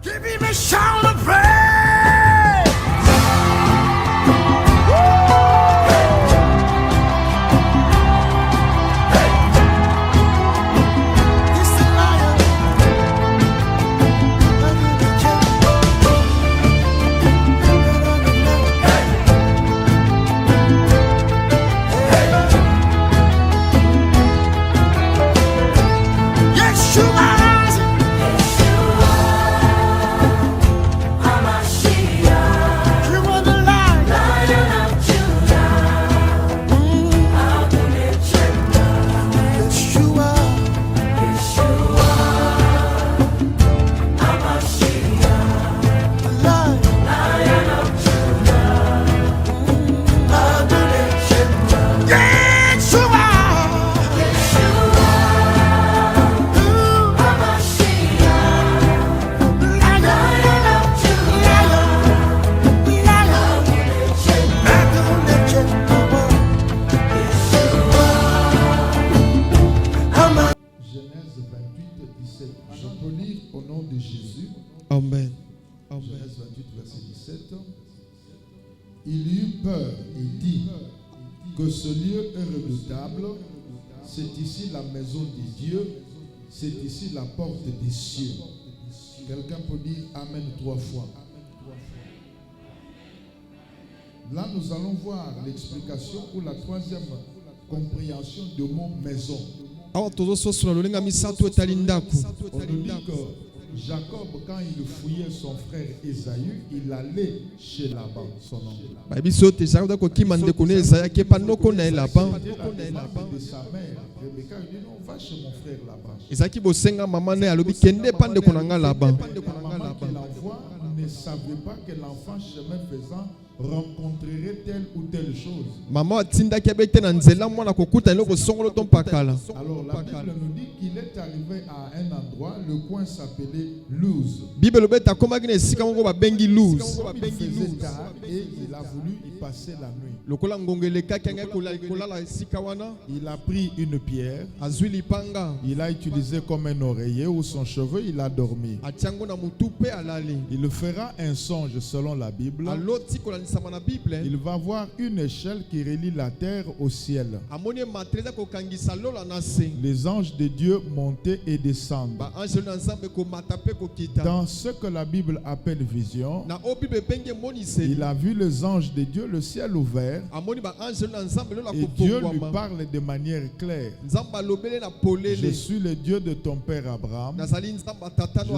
Give him a shout of praise. Amen. Genèse 28, verset 17. Il eut peur et dit que ce lieu est redoutable. C'est ici la maison de Dieu. C'est ici la porte des cieux. Quelqu'un peut dire Amen 3 fois. Là, nous allons voir l'explication ou la troisième compréhension du mot maison. On nous dit que Jacob, quand il fouillait son frère Ésaü, il allait chez Laban, son oncle. Il était de sa mère, Rebecca, il dit non, va chez mon frère Laban. L'enfant ne savait pas que l'enfant, chemin faisant, rencontrerait telle ou telle chose. Alors la Bible nous dit qu'il est arrivé à un endroit, le coin s'appelait Luz. Il faisait tard et il a voulu y passer la nuit. Il a pris une pierre, il a utilisé comme un oreiller ou son cheveu, il a dormi. Il fera un songe selon la Bible. Il va voir une échelle qui relie la terre au ciel. Les anges de Dieu montaient et descendent. Dans ce que la Bible appelle vision, il a vu les anges de Dieu, le ciel ouvert, et Dieu lui parle de manière claire. Je suis le Dieu de ton père Abraham. Je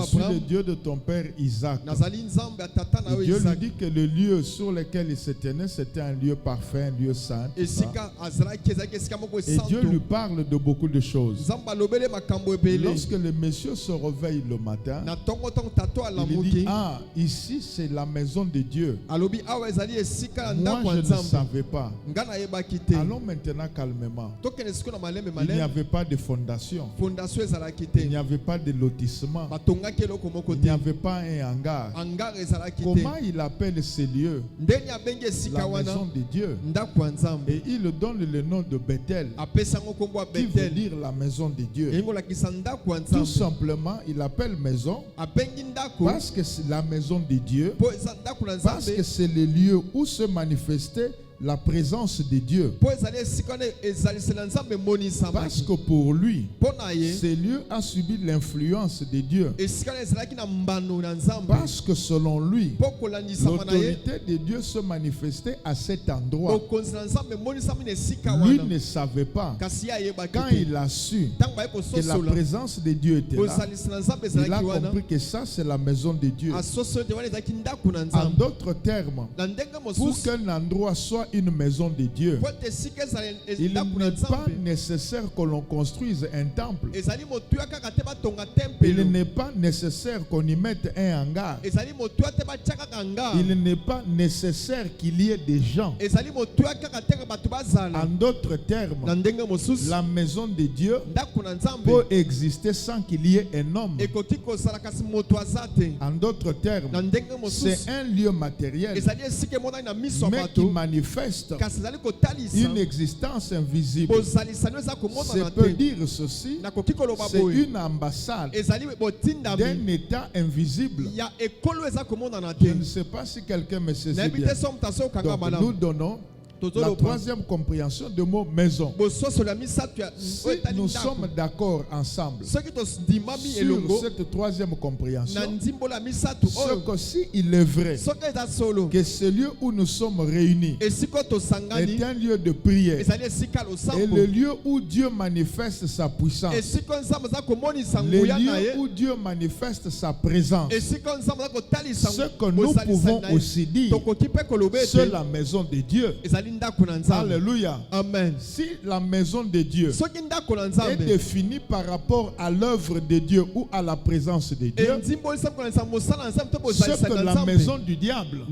suis le Dieu de ton père Isaac. Et Dieu lui dit que le lieu sur lequel il se tenait, c'était un lieu parfait, un lieu saint. Et Dieu lui parle de beaucoup de choses. Lorsque le monsieur se réveille le matin, il dit, ah, ici c'est la maison de Dieu. Moi je ne savais pas. Allons maintenant calmement. Il n'y avait pas de fondation. Il n'y avait pas de lotissement. Il n'y avait pas un hangar. Comment il appelle ces lieux? La maison de Dieu. Et il donne le nom de Bethel, qui veut dire la maison de Dieu. Tout simplement, il appelle maison parce que c'est la maison de Dieu, parce que c'est le lieu où se manifestait la présence de Dieu. Parce que pour lui, ce lieu a subi l'influence de Dieu. Parce que selon lui, l'autorité de Dieu se manifestait à cet endroit. Lui ne savait pas. Quand il a su que la présence de Dieu était là, il a compris que ça c'est la maison de Dieu. En d'autres termes, pour qu'un endroit soit une maison de Dieu, il n'est pas nécessaire que l'on construise un temple. Il n'est pas nécessaire qu'on y mette un hangar. Il n'est pas nécessaire qu'il y ait des gens. En d'autres termes, la maison de Dieu peut exister sans qu'il y ait un homme. En d'autres termes, c'est un lieu matériel, mais qui manifeste manifeste une existence invisible. Ça peut dire ceci, c'est une ambassade d'un état invisible. Je ne sais pas si quelqu'un me saisit bien. Donc, nous donnons la troisième compréhension du mot maison. Si nous sommes d'accord ensemble sur cette troisième compréhension, c'est qu'aussi il est vrai que ce lieu où nous sommes réunis est un lieu de prière et le lieu où Dieu manifeste sa puissance, le lieu où Dieu manifeste sa présence. Ce que nous pouvons aussi dire, c'est la maison de Dieu. Alléluia. Amen. Si la maison de Dieu est définie par rapport à l'œuvre de Dieu ou à la présence de Dieu, c'est que la maison du diable,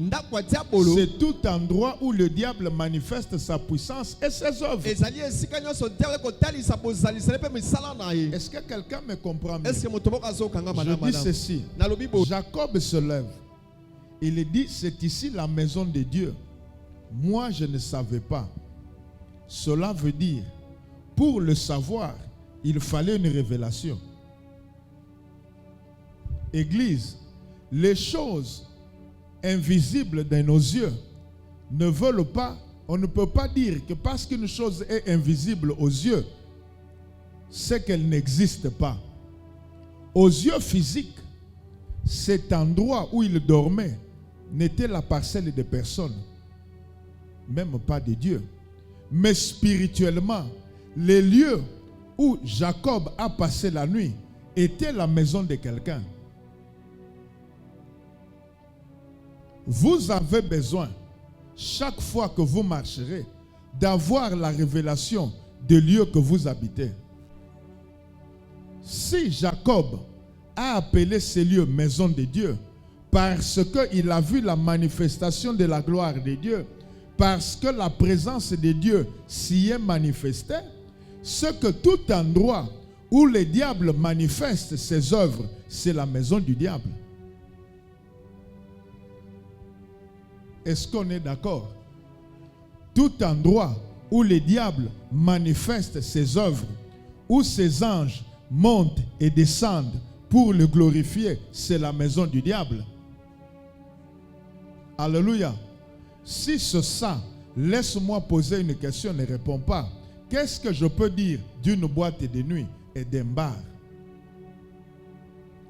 c'est tout endroit où le diable manifeste sa puissance et ses œuvres. Est-ce que quelqu'un me comprend bien? Je dis ceci. Jacob se lève. Il dit, c'est ici la maison de Dieu. Moi, je ne savais pas. Cela veut dire, pour le savoir, il fallait une révélation. Église, les choses invisibles de nos yeux ne veulent pas, on ne peut pas dire que parce qu'une chose est invisible aux yeux, c'est qu'elle n'existe pas. Aux yeux physiques, cet endroit où il dormait n'était la parcelle de personne. Même pas de Dieu. Mais spirituellement, les lieux où Jacob a passé la nuit étaient la maison de quelqu'un. Vous avez besoin, chaque fois que vous marcherez, d'avoir la révélation des lieux que vous habitez. Si Jacob a appelé ces lieux maison de Dieu, parce qu'il a vu la manifestation de la gloire de Dieu, parce que la présence de Dieu s'y est manifestée, c'est que tout endroit où le diable manifeste ses œuvres, c'est la maison du diable. Est-ce qu'on est d'accord? Tout endroit où le diable manifeste ses œuvres, où ses anges montent et descendent pour le glorifier, c'est la maison du diable. Alléluia. Si c'est ça, laisse-moi poser une question, ne réponds pas. Qu'est-ce que je peux dire d'une boîte de nuit et d'un bar?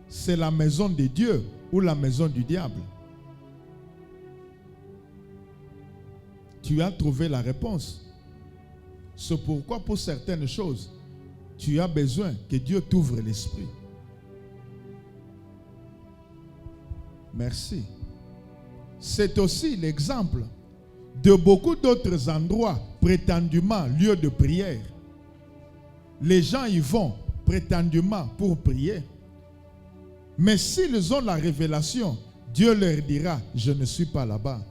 C'est la maison de Dieu ou la maison du diable? Tu as trouvé la réponse. C'est pourquoi pour certaines choses, tu as besoin que Dieu t'ouvre l'esprit. Merci. C'est aussi l'exemple de beaucoup d'autres endroits prétendument lieux de prière. Les gens y vont prétendument pour prier. Mais s'ils ont la révélation, Dieu leur dira, je ne suis pas là-bas.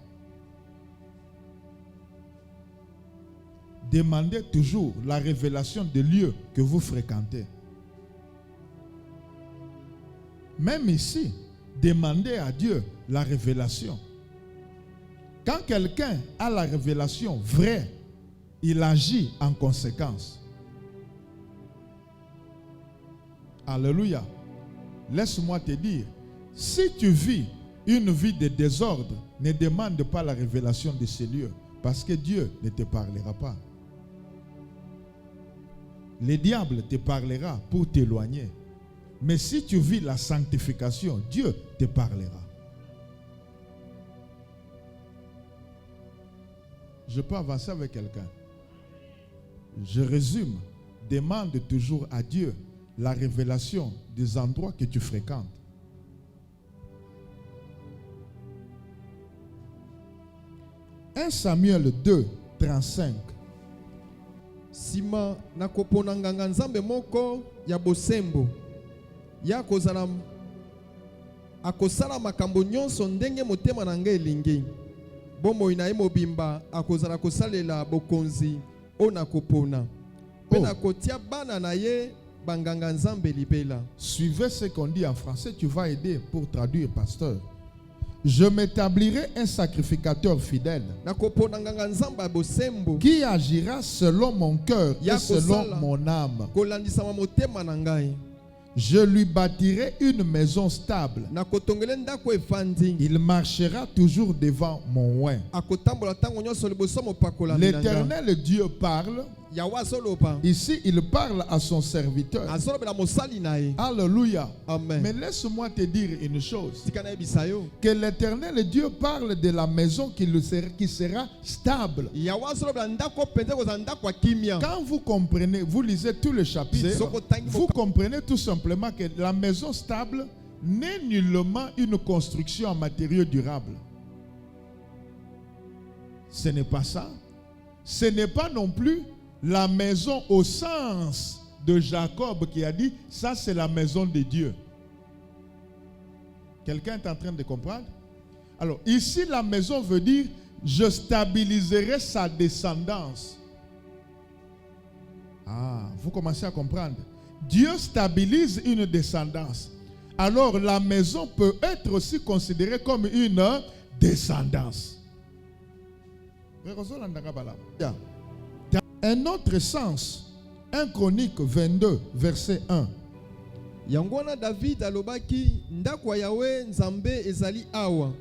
Demandez toujours la révélation des lieux que vous fréquentez. Même ici, demandez à Dieu la révélation. Quand quelqu'un a la révélation vraie, il agit en conséquence. Alléluia. Laisse-moi te dire, si tu vis une vie de désordre, ne demande pas la révélation de ces lieux, parce que Dieu ne te parlera pas. Le diable te parlera pour t'éloigner. Mais si tu vis la sanctification, Dieu te parlera. Je peux avancer avec quelqu'un. Je résume. Demande toujours à Dieu la révélation des endroits que tu fréquentes. « 1 Samuel 2, 35. Sima nakopona nganga nzambe moko ya bosembo ya kozala akosala makambo nyonso ndenge motema na ngai elingi. Bomoi na ye mobimba akozala kosalela bokonzi ona kopona. Pe nakotia bana na ye banganga nzambe libela. Suivez ce qu'on dit en français, tu vas aider pour traduire, pasteur. Je m'établirai un sacrificateur fidèle qui agira selon mon cœur et selon mon âme. Je lui bâtirai une maison stable. Il marchera toujours devant mon oin. L'Éternel Dieu parle. Ici, il parle à son serviteur. Alléluia. Mais laisse-moi te dire une chose. Que l'Éternel Dieu parle de la maison qui sera stable. Quand vous comprenez, vous lisez tout le chapitre, vous comprenez tout simplement que la maison stable n'est nullement une construction en matériaux durables. Ce n'est pas ça. Ce n'est pas non plus la maison au sens de Jacob qui a dit, ça c'est la maison de Dieu. Quelqu'un est en train de comprendre? Alors ici la maison veut dire, je stabiliserai sa descendance. Ah, vous commencez à comprendre. Dieu stabilise une descendance. Alors la maison peut être aussi considérée comme une descendance. Un autre sens, 1 Chronique 22, verset 1. Yangwana David alobaki ndako yawe nzambe ezali awa.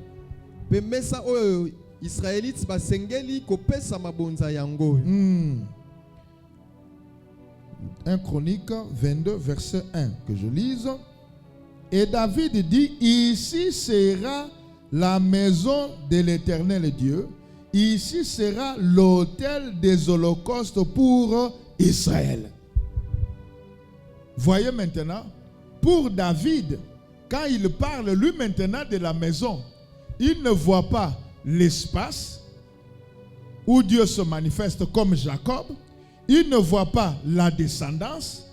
Pe mesa oyo Israelites basengeli kopesa mabonza yango. 1 Chronique 22, verset 1, que je lise. Et David dit, ici sera la maison de l'Éternel Dieu. Ici sera l'autel des holocaustes pour Israël. Voyez maintenant, pour David, quand il parle lui maintenant de la maison, il ne voit pas l'espace où Dieu se manifeste comme Jacob. Il ne voit pas la descendance.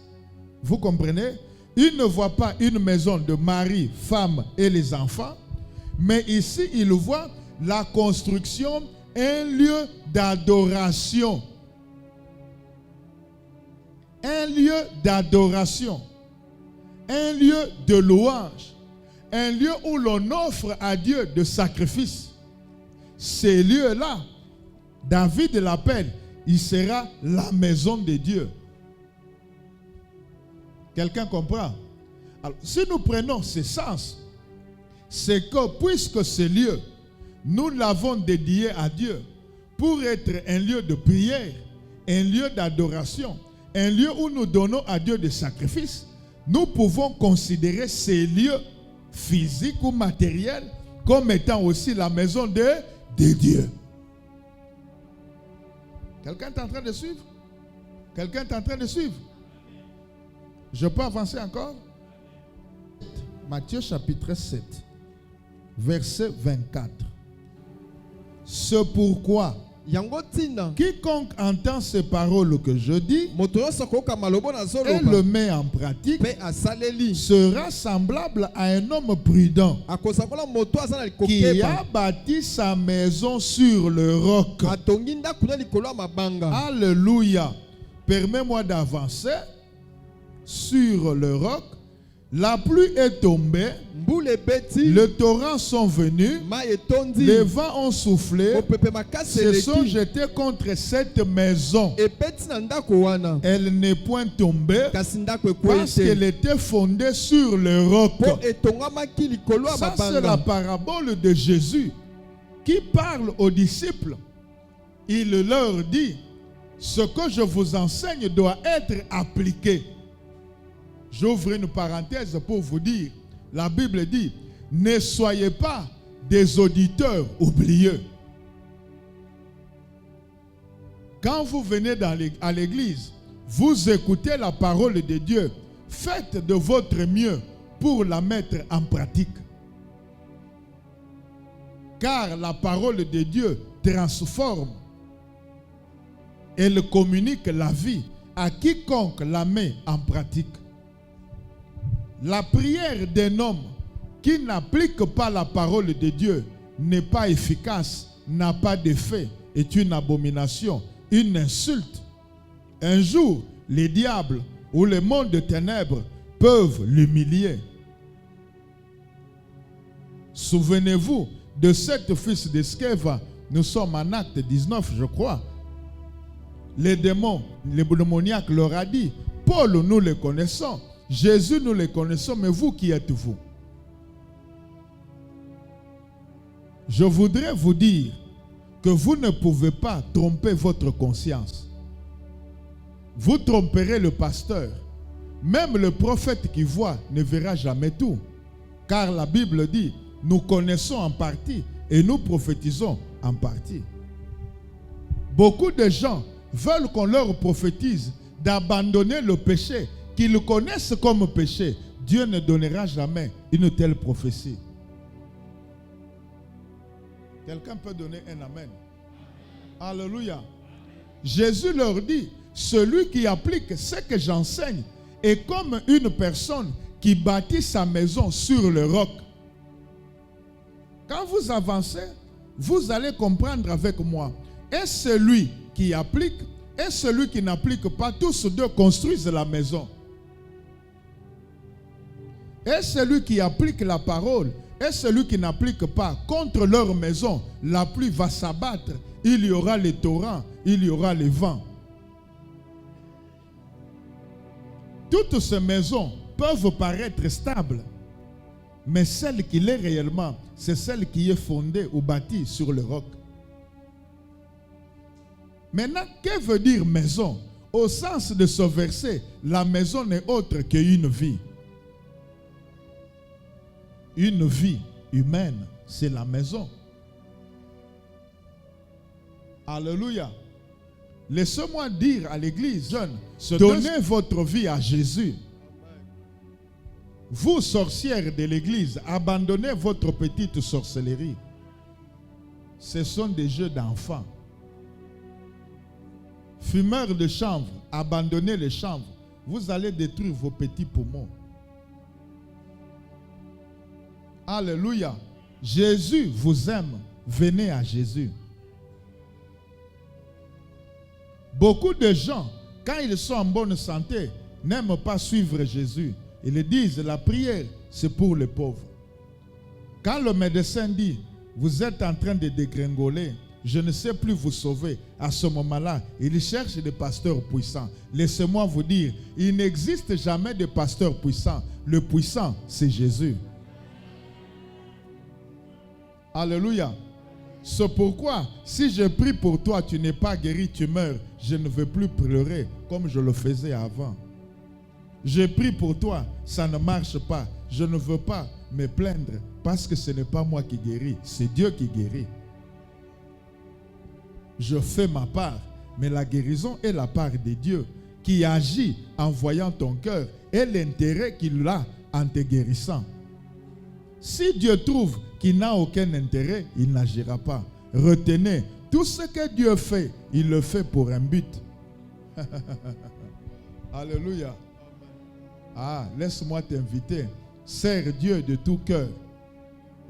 Vous comprenez? Il ne voit pas une maison de mari, femme et les enfants. Mais ici, il voit la construction, un lieu d'adoration. Un lieu d'adoration. Un lieu de louange. Un lieu où l'on offre à Dieu de sacrifices. Ces lieux-là, David l'appelle, il sera la maison de Dieu. Quelqu'un comprend? Alors, si nous prenons ce sens, c'est que puisque ce lieu, nous l'avons dédié à Dieu pour être un lieu de prière, un lieu d'adoration, un lieu où nous donnons à Dieu des sacrifices, nous pouvons considérer ces lieux physiques ou matériels comme étant aussi la maison de Dieu. Quelqu'un est en train de suivre? Quelqu'un est en train de suivre? Je peux avancer encore? Matthieu chapitre 7, verset 24. C'est pourquoi quiconque entend ces paroles que je dis et le met en pratique sera semblable à un homme prudent qui a bâti sa maison sur le roc. Alléluia. Permets-moi d'avancer. Sur le roc, la pluie est tombée, les torrents sont venus, les vents ont soufflé, se sont jetés contre cette maison. Elle n'est point tombée parce qu'elle était fondée sur le roc. Ça, c'est la parabole de Jésus qui parle aux disciples. Il leur dit, ce que je vous enseigne doit être appliqué. J'ouvre une parenthèse pour vous dire, la Bible dit, ne soyez pas des auditeurs oublieux. Quand vous venez à l'église, vous écoutez la parole de Dieu, faites de votre mieux pour la mettre en pratique. Car la parole de Dieu transforme, elle communique la vie à quiconque la met en pratique. La prière d'un homme qui n'applique pas la parole de Dieu n'est pas efficace, n'a pas d'effet, est une abomination, une insulte. Un jour, les diables ou le monde de ténèbres peuvent l'humilier. Souvenez-vous de 7 fils de Sceva, nous sommes en acte 19, je crois. Les démons, les démoniaques leur a dit, Paul, nous le connaissons, Jésus, nous le connaissons, mais vous, qui êtes-vous? Je voudrais vous dire que vous ne pouvez pas tromper votre conscience. Vous tromperez le pasteur. Même le prophète qui voit ne verra jamais tout. Car la Bible dit, nous connaissons en partie et nous prophétisons en partie. Beaucoup de gens veulent qu'on leur prophétise d'abandonner le péché qu'ils connaissent comme péché. Dieu ne donnera jamais une telle prophétie. Quelqu'un peut donner un amen? Alléluia. Jésus leur dit, celui qui applique ce que j'enseigne est comme une personne qui bâtit sa maison sur le roc. Quand vous avancez, vous allez comprendre avec moi. Et celui qui applique et celui qui n'applique pas, tous deux construisent la maison. Et celui qui applique la parole et celui qui n'applique pas, contre leur maison, la pluie va s'abattre, il y aura les torrents, il y aura les vents. Toutes ces maisons peuvent paraître stables, mais celle qui l'est réellement, c'est celle qui est fondée ou bâtie sur le roc. Maintenant, que veut dire maison? Au sens de ce verset, la maison n'est autre qu'une vie. Une vie humaine, c'est la maison. Alléluia. Laissez-moi dire à l'église jeune, donnez votre vie à Jésus. Vous, sorcières de l'église, abandonnez votre petite sorcellerie. Ce sont des jeux d'enfants. Fumeurs de chanvre, abandonnez les chanvres. Vous allez détruire vos petits poumons. Alléluia. Jésus vous aime. Venez à Jésus. Beaucoup de gens, quand ils sont en bonne santé, n'aiment pas suivre Jésus. Ils disent, la prière, c'est pour les pauvres. Quand le médecin dit, vous êtes en train de dégringoler, je ne sais plus vous sauver, à ce moment-là, il cherche des pasteurs puissants. Laissez-moi vous dire, il n'existe jamais de pasteur puissant. Le puissant, c'est Jésus. Alléluia. C'est pourquoi, si je prie pour toi, tu n'es pas guéri, tu meurs. Je ne veux plus pleurer comme je le faisais avant. Je prie pour toi, ça ne marche pas. Je ne veux pas me plaindre parce que ce n'est pas moi qui guéris, c'est Dieu qui guérit. Je fais ma part, mais la guérison est la part de Dieu qui agit en voyant ton cœur et l'intérêt qu'il a en te guérissant. Si Dieu trouve qu'il n'a aucun intérêt, il n'agira pas. Retenez, tout ce que Dieu fait, il le fait pour un but. Alléluia. Ah, laisse-moi t'inviter. Sers Dieu de tout cœur.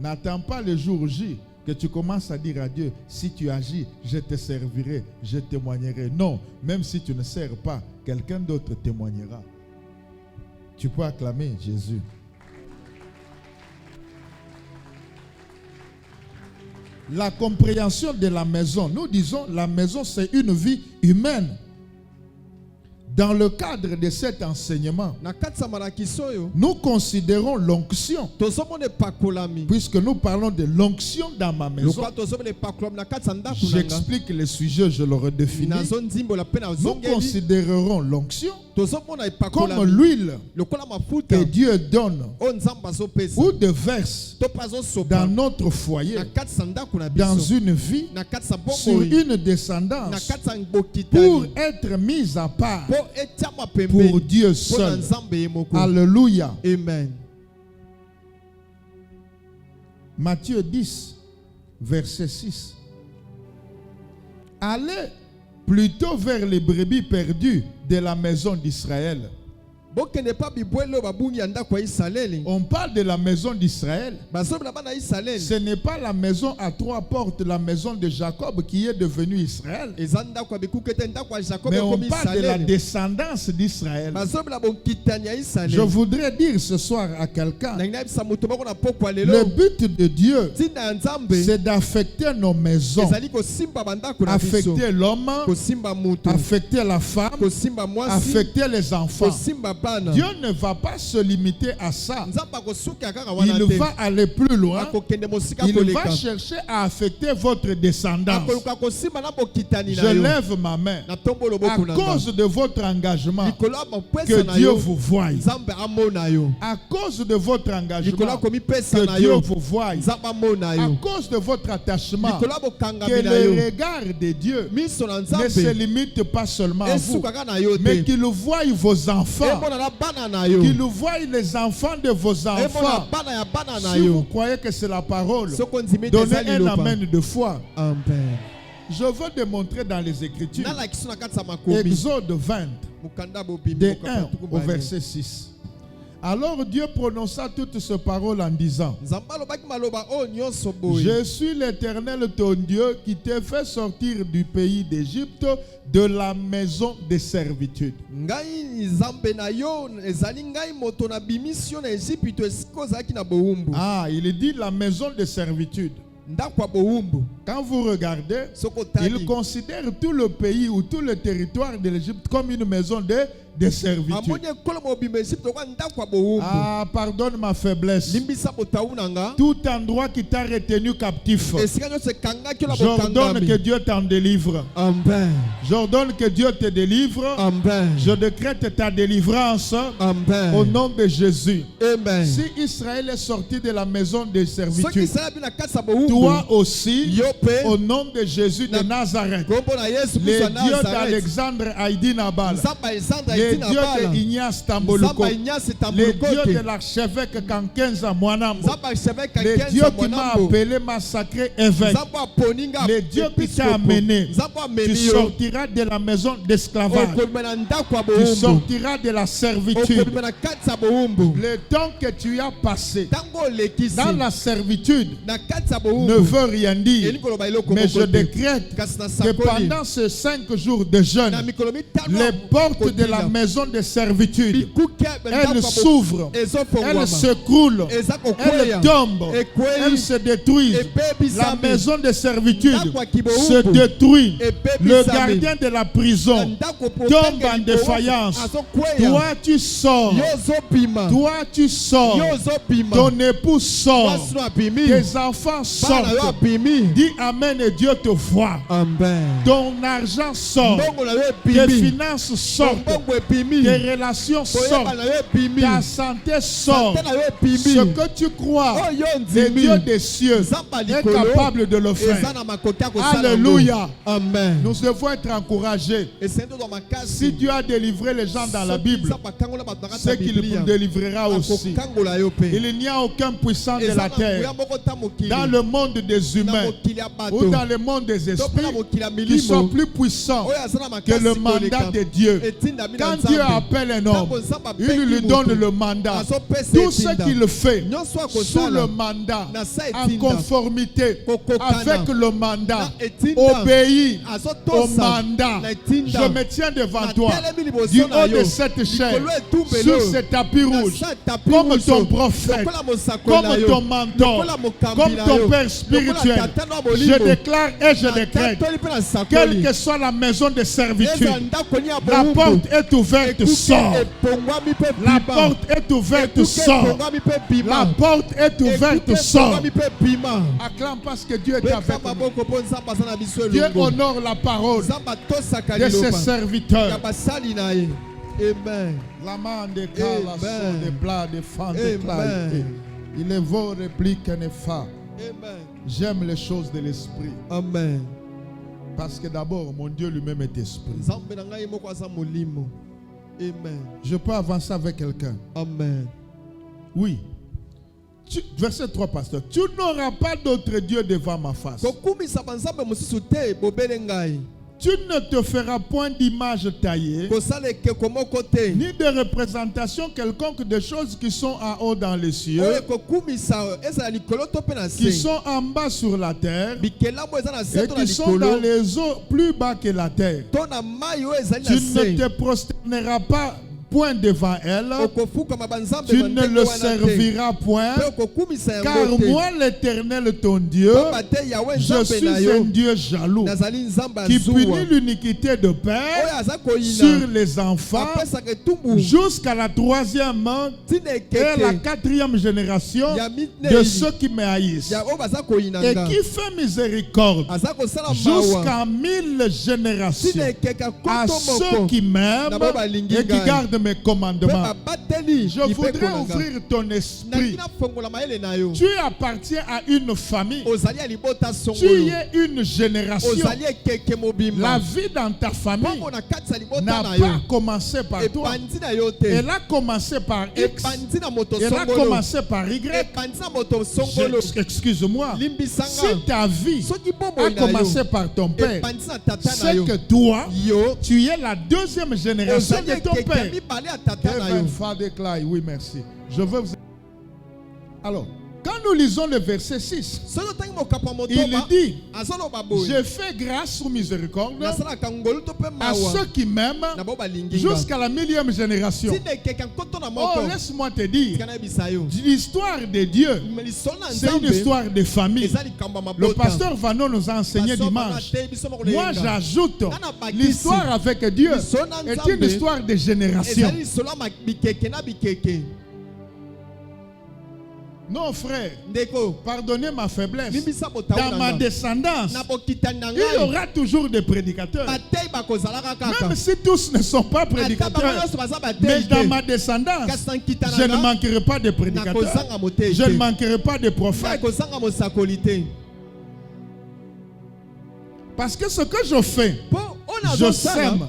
N'attends pas le jour J que tu commences à dire à Dieu, si tu agis, je te servirai, je témoignerai. Non, même si tu ne sers pas, quelqu'un d'autre témoignera. Tu peux acclamer Jésus. La compréhension de la maison. Nous disons, la maison, c'est une vie humaine. Dans le cadre de cet enseignement, nous considérons l'onction. Puisque nous parlons de l'onction dans ma maison. J'explique le sujet, je le redéfinis. Nous considérerons l'onction comme l'huile que Dieu donne ou déverse dans notre foyer, dans une vie, sur une descendance, pour être mise à part pour Dieu seul. Alléluia. Amen. Matthieu 10, verset 6. Allez plutôt vers les brebis perdues de la maison d'Israël. On parle de la maison d'Israël. Ce n'est pas la maison à 3 portes, la maison de Jacob qui est devenue Israël. Mais on parle de la descendance d'Israël. Je voudrais dire ce soir à quelqu'un, le but de Dieu, c'est d'affecter nos maisons, affecter l'homme, affecter la femme, affecter les enfants. Dieu ne va pas se limiter à ça. Il va aller plus loin. Il va chercher à affecter votre descendance. Je lève ma main. À cause de votre engagement, que Dieu vous voie. À cause de votre engagement, que Dieu vous voie. À cause de votre attachement, que le regard de Dieu ne se limite pas seulement à vous, mais qu'il voie vos enfants, qu'il voie les enfants de vos enfants. Si vous croyez que c'est la parole, donnez un amen de foi. Je veux démontrer dans les Écritures, Exode 20, de 1 au verset 6. Alors Dieu prononça toutes ces paroles en disant: Je suis l'Éternel ton Dieu qui t'a fait sortir du pays d'Égypte, de la maison de servitude. Ah, il dit la maison de servitude. Quand vous regardez, il considère tout le pays ou tout le territoire de l'Égypte comme une maison de servitude. Ah, pardonne ma faiblesse. Tout endroit qui t'a retenu captif, j'ordonne que Dieu t'en délivre. Amen. J'ordonne que Dieu te délivre. Amen. Je décrète ta délivrance. Amen. Au nom de Jésus. Amen. Si Israël est sorti de la maison de servitude, toi aussi, au nom de Jésus de Nazareth, les dieux d'Alexandre Haïdi Nabal, les dieux de Ignace Tamboloko, les dieux de l'archevêque Kankenza Mwanambo, les dieux qui m'a appelé, m'a sacré évêque, les dieux qui t'a amené, tu sortiras de la maison d'esclavage, tu sortiras de la servitude. Le temps que tu as passé dans la servitude ne veut rien dire, mais je décrète que pendant ces 5 jours de jeûne, les portes de la maison de servitude, elles s'ouvrent, elles s'écroulent, elles tombent, elles se détruisent. La maison de servitude se détruit. Le gardien de la prison tombe en défaillance. Toi tu sors. Toi tu sors. Ton époux sort. Tes enfants sortent. Dis Amen et Dieu te voit. Ton argent sort. Tes finances sortent. Tes relations sortent. Ta santé sort. Ce que tu crois, le Dieu des cieux est capable de le faire. Alléluia. Amen. Nous devons être encouragés. Si Dieu a délivré les gens dans la Bible, c'est qu'il vous délivrera aussi. Il n'y a aucun puissant de la terre, dans le monde des humains ou dans le monde des esprits, qui sont plus puissants que le mandat de Dieu. Quand Dieu appelle un homme, il lui donne le mandat. Tout ce qu'il fait sous le mandat, en conformité avec le mandat, obéit au mandat. Je me tiens devant toi, du haut de cette chaise, sur ce tapis rouge, comme ton prophète, comme ton mentor, comme ton père spirituel. Je déclare et je décrète, quelle que soit la maison de servitude, la porte est ouverte, sort. La porte est ouverte, sort. La porte est ouverte, sort. Acclame parce que Dieu est avec nous. Dieu honore la parole de ses serviteurs. Amen. La main de Kala sont des plats de fan de clarté. Il est vos répliques ne fa. J'aime les choses de l'esprit. Amen. Parce que d'abord, mon Dieu lui-même est esprit. Amen. Je peux avancer avec quelqu'un. Amen. Oui. Verset 3, pasteur. Tu n'auras pas d'autre Dieu devant ma face. Tu ne te feras point d'image taillée, ni de représentation quelconque des choses qui sont en haut dans les cieux, qui sont en bas sur la terre, et qui sont dans les eaux plus bas que la terre. Tu ne te prosterneras pas point devant elle, tu ne le serviras point, car moi l'Éternel ton Dieu, je suis un Dieu jaloux, qui punit l'iniquité de père sur les enfants jusqu'à la 3e et la 4e génération de ceux qui me haïssent, et qui fait miséricorde jusqu'à 1000 générations à ceux qui m'aiment et qui gardent mes commandements. Je voudrais ouvrir ton esprit. Tu appartiens à une famille. Tu es une génération. La vie dans ta famille n'a pas commencé par toi. Elle a commencé par X. Elle a commencé par Y. Excuse-moi. Si ta vie a commencé par ton père, c'est que toi, tu es la 2e génération de ton père. Oui, merci. Je veux vous... Alors, quand nous lisons le verset 6, il dit: je fais grâce ou miséricorde à ceux qui m'aiment jusqu'à la 1000e génération. Oh, laisse-moi te dire, l'histoire de Dieu, c'est une histoire de famille. Le pasteur Vano nous a enseigné dimanche. Moi, j'ajoute, l'histoire avec Dieu est une histoire de génération. Non, frère, pardonnez ma faiblesse. Dans ma descendance, il y aura toujours des prédicateurs. Même si tous ne sont pas prédicateurs, mais dans ma descendance, je ne manquerai pas de prédicateurs. Je ne manquerai pas de prophètes. Parce que ce que je fais, je sème.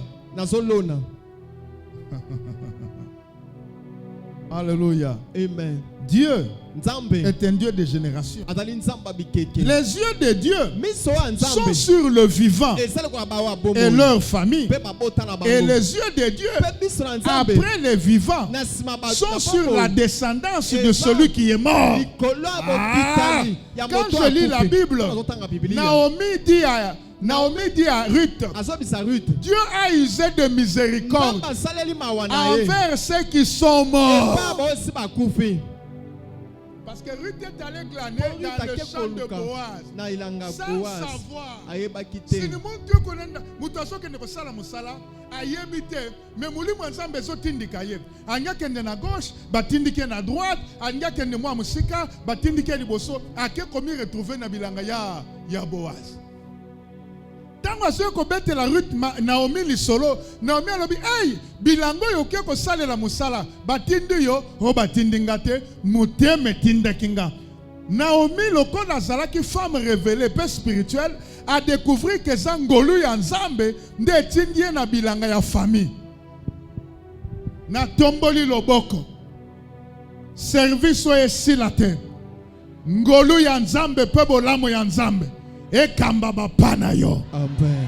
Alléluia. Amen. Dieu est un Dieu de génération. Les yeux de Dieu sont sur le vivant et leur famille. Et les yeux de Dieu, après les vivants, sont sur la descendance de celui qui est mort. Quand je lis la Bible, Naomi dit à Ruth, Dieu a usé de miséricorde envers ceux qui sont morts. Parce que Ruth est allée glaner dans le champ de Boaz sans savoir. Si nous montrons que nous sommes musala, mais nous sommes à gauche, batindike na droite, anya moi musika, batindike liboso, ake komi retrouver na bilanga ya Boaz. Tango se ko betela Ruth Naomi lisolo, Naomi alobi hey bilango yo ke ko salela musala batindi yo o batindinga te muteme tinda kinga. Naomi lokola azalaki femme révélée peu spirituelle a découvert que zangolu ya nzambe nde tindi na bilanga ya famille. Na tomboli loboko service o esila te. Ngolu ya nzambe pe bolamo ya nzambe. E kamba bapana yo. Amen.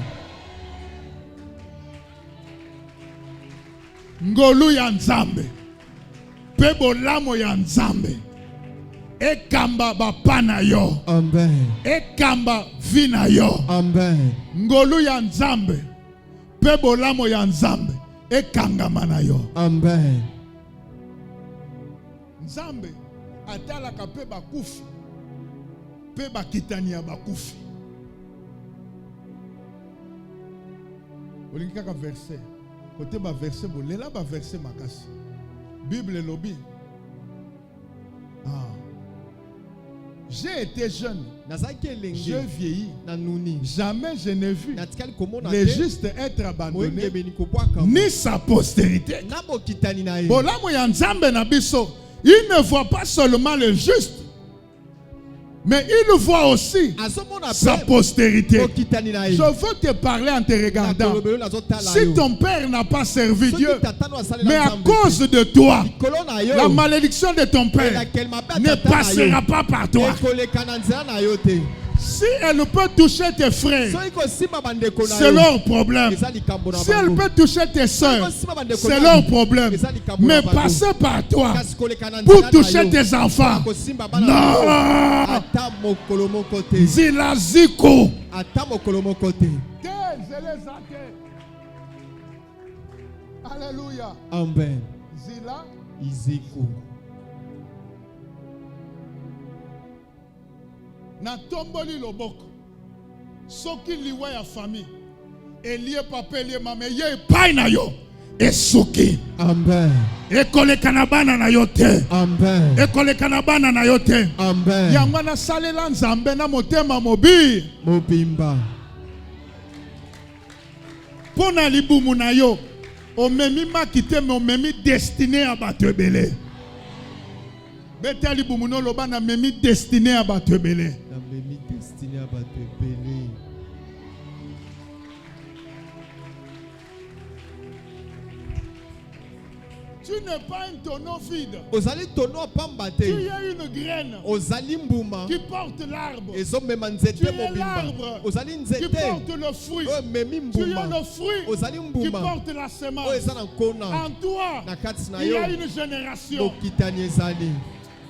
Ngolu ya nzambe. Pebo lamo ya nzambe. E kamba bapana yo. Amen. E kamba vina yo. Amen. Ngolu ya nzambe. Pebo lamo ya nzambe. E kangamana yo. Amen. Nzambe atala kape bakufi. Pe bakitania bakufi. Olingi kaka verset. Côté ba verset bo lela ba verset makasi. Bible lobby. J'ai été jeune. Je vieillis. Jamais je n'ai vu le juste être abandonné, ni sa postérité. Bolamo ya nzambe na biso. Il ne voit pas seulement le juste, mais il voit aussi sa postérité. Je veux te parler en te regardant. Si ton père n'a pas servi Dieu, mais à cause de toi, la malédiction de ton père ne passera pas par toi. Si elle peut toucher tes frères, c'est leur problème. Si elle peut toucher tes soeurs, c'est leur problème. Mais passer par toi pour toucher tes enfants, non. Zilaziko. Alléluia. Amen. Zila. Iziko. Na tomboli loboko. Soki liwa ya famille. Elie papa elie mama ye pai na yo. Esuki. Amen. Ekole kanabana na yo te. Amen. Ekole kanabana na yo te. Amen. Yango na salela nzambe na motema mobi. Mobimba. Pona libumu na yo. Omemi makite me omemi destiné à batebele. Beta libumu no loba na memi destiné à batebele. Na memi destiné à batebele. Tu n'es pas un tonneau vide. Ozali tonneau pambate. Tu es une graine. Ozali mbuma. Qui porte l'arbre. Ezo mema nzete Tu es mobimba. l'arbre. Ozali nzete. Qui porte le fruit. O memi Tu es mbuma. le fruit. Ozali Qui mbuma. porte la semence. O ezana kona. En toi, Na kati na il y yo. a une génération. Bokitani ezali.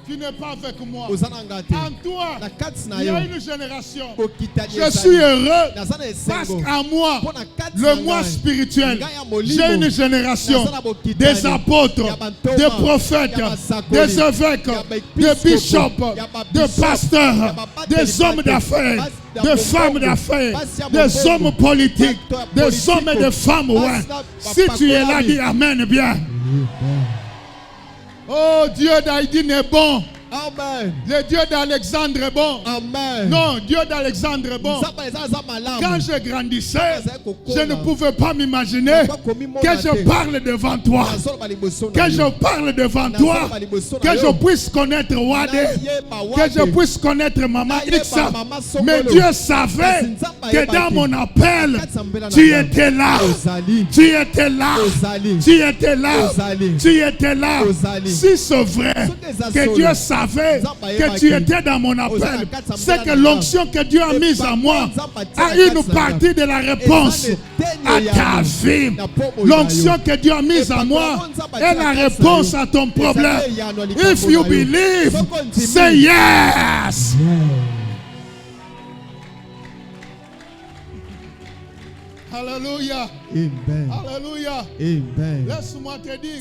Tu n'es pas avec moi. Ozana ngate. En toi, Na kati na il y yo. a une génération. Bokitani Je ezali. suis heureux Nazana parce esengo. qu'à moi, Pona kati le na moi ngai. spirituel, Ngai ya molimo. j'ai une génération Nazana bokitani. des apôtres, Ya bantoma. des prophètes, Ya basakoli. des évêques, Ya des baepiskopo. bishops, Ya des babishop. pasteurs, Ya babate des hommes bate. d'affaires, Basi ya des bobongo. femmes d'affaires, Basi ya des bobongo. hommes politiques, Bato ya des hommes et des femmes. Basi Ouais. na Si tu es là, bapakolami. dis Amen bien. Oh, Dieu d'Aïdine est bon. Amen. Le Dieu d'Alexandre est bon. Amen. Non, Dieu d'Alexandre est bon. Quand je grandissais, je ne pouvais pas m'imaginer que je parle devant toi. Que je parle devant toi. Que je puisse connaître Wade. Que je puisse connaître Maman Ixa. Mais Dieu savait que dans mon appel, tu étais là. Tu étais là. Tu étais là. Tu étais là. Si c'est vrai que Dieu savait que tu étais dans mon appel, c'est que l'onction que Dieu a mise en moi a une partie de la réponse à ta vie. L'onction que Dieu a mise en moi est la réponse à ton problème. If you believe, say yes. Alléluia. Amen. Alléluia. Amen. Laisse-moi te dire,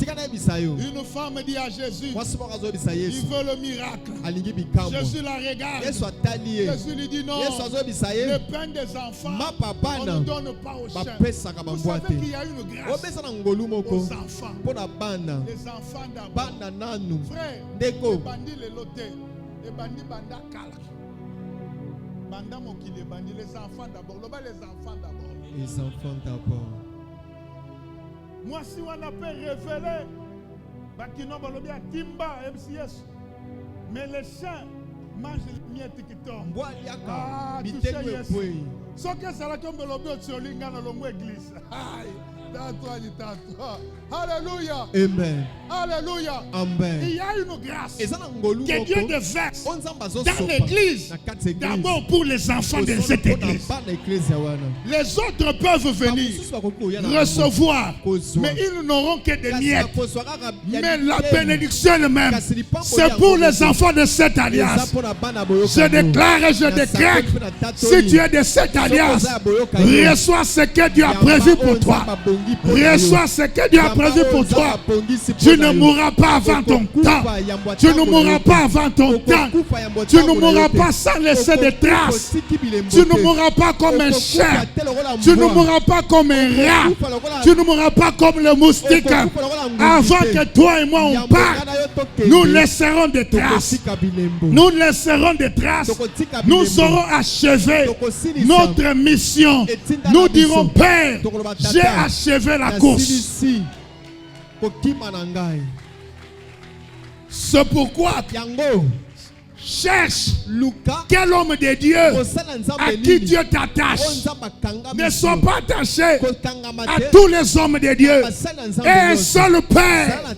une femme dit à Jésus, il veut le miracle. Jésus la regarde. Jésus lui dit non, le pain des enfants, on ne donne pas aux chiens. Vous savez qu'il y a une grâce aux enfants. Les enfants d'abord. Frère, les bandits les lotés, les bandits banda kala. Banda moki les bandits, les enfants d'abord. Les enfants d'abord. Les enfants d'abord. Moi, si on a pu révéler, Bakino Balobi a Timba, MCS, mais les chiens mangent les miettes qui tombent. Ah, touché yes. Sauf que ça la tombe Balobi au Tcholinga dans l'église. Alléluia. Amen. Alléluia. Amen. Il y a une grâce que Dieu déverse dans l'église. D'abord pour les enfants de cette église. Les autres peuvent venir recevoir, mais ils n'auront que des miettes. Mais la bénédiction elle-même, c'est pour les enfants de cette alliance. Je déclare et je décrète, si tu es de cette alliance, reçois ce que Dieu a prévu pour toi. Reçois ce que Dieu a prévu pour toi. Tu ne mourras pas avant ton temps. Tu ne mourras pas avant ton temps. Tu ne mourras pas sans laisser de traces. Tu ne mourras pas comme un chien. Tu ne mourras pas comme un rat. Tu ne mourras pas comme le moustique. Avant que toi et moi on parte, nous laisserons des traces. Nous laisserons des traces. Nous aurons achevé notre mission. Nous dirons, Père, j'ai achevé la course. C'est pourquoi cherche quel homme de Dieu à qui Dieu t'attache. Ne sois pas attaché à tous les hommes de Dieu. Et un seul Père,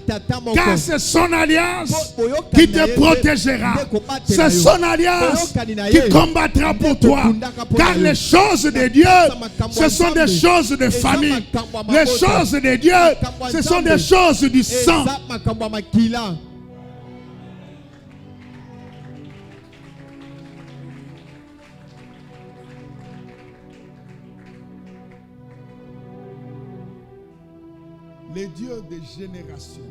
car c'est son alliance qui te protégera. C'est son alliance qui combattra pour toi. Car les choses de Dieu, ce sont des choses de famille. Les choses de Dieu, ce sont des choses du sang. Les dieux des générations.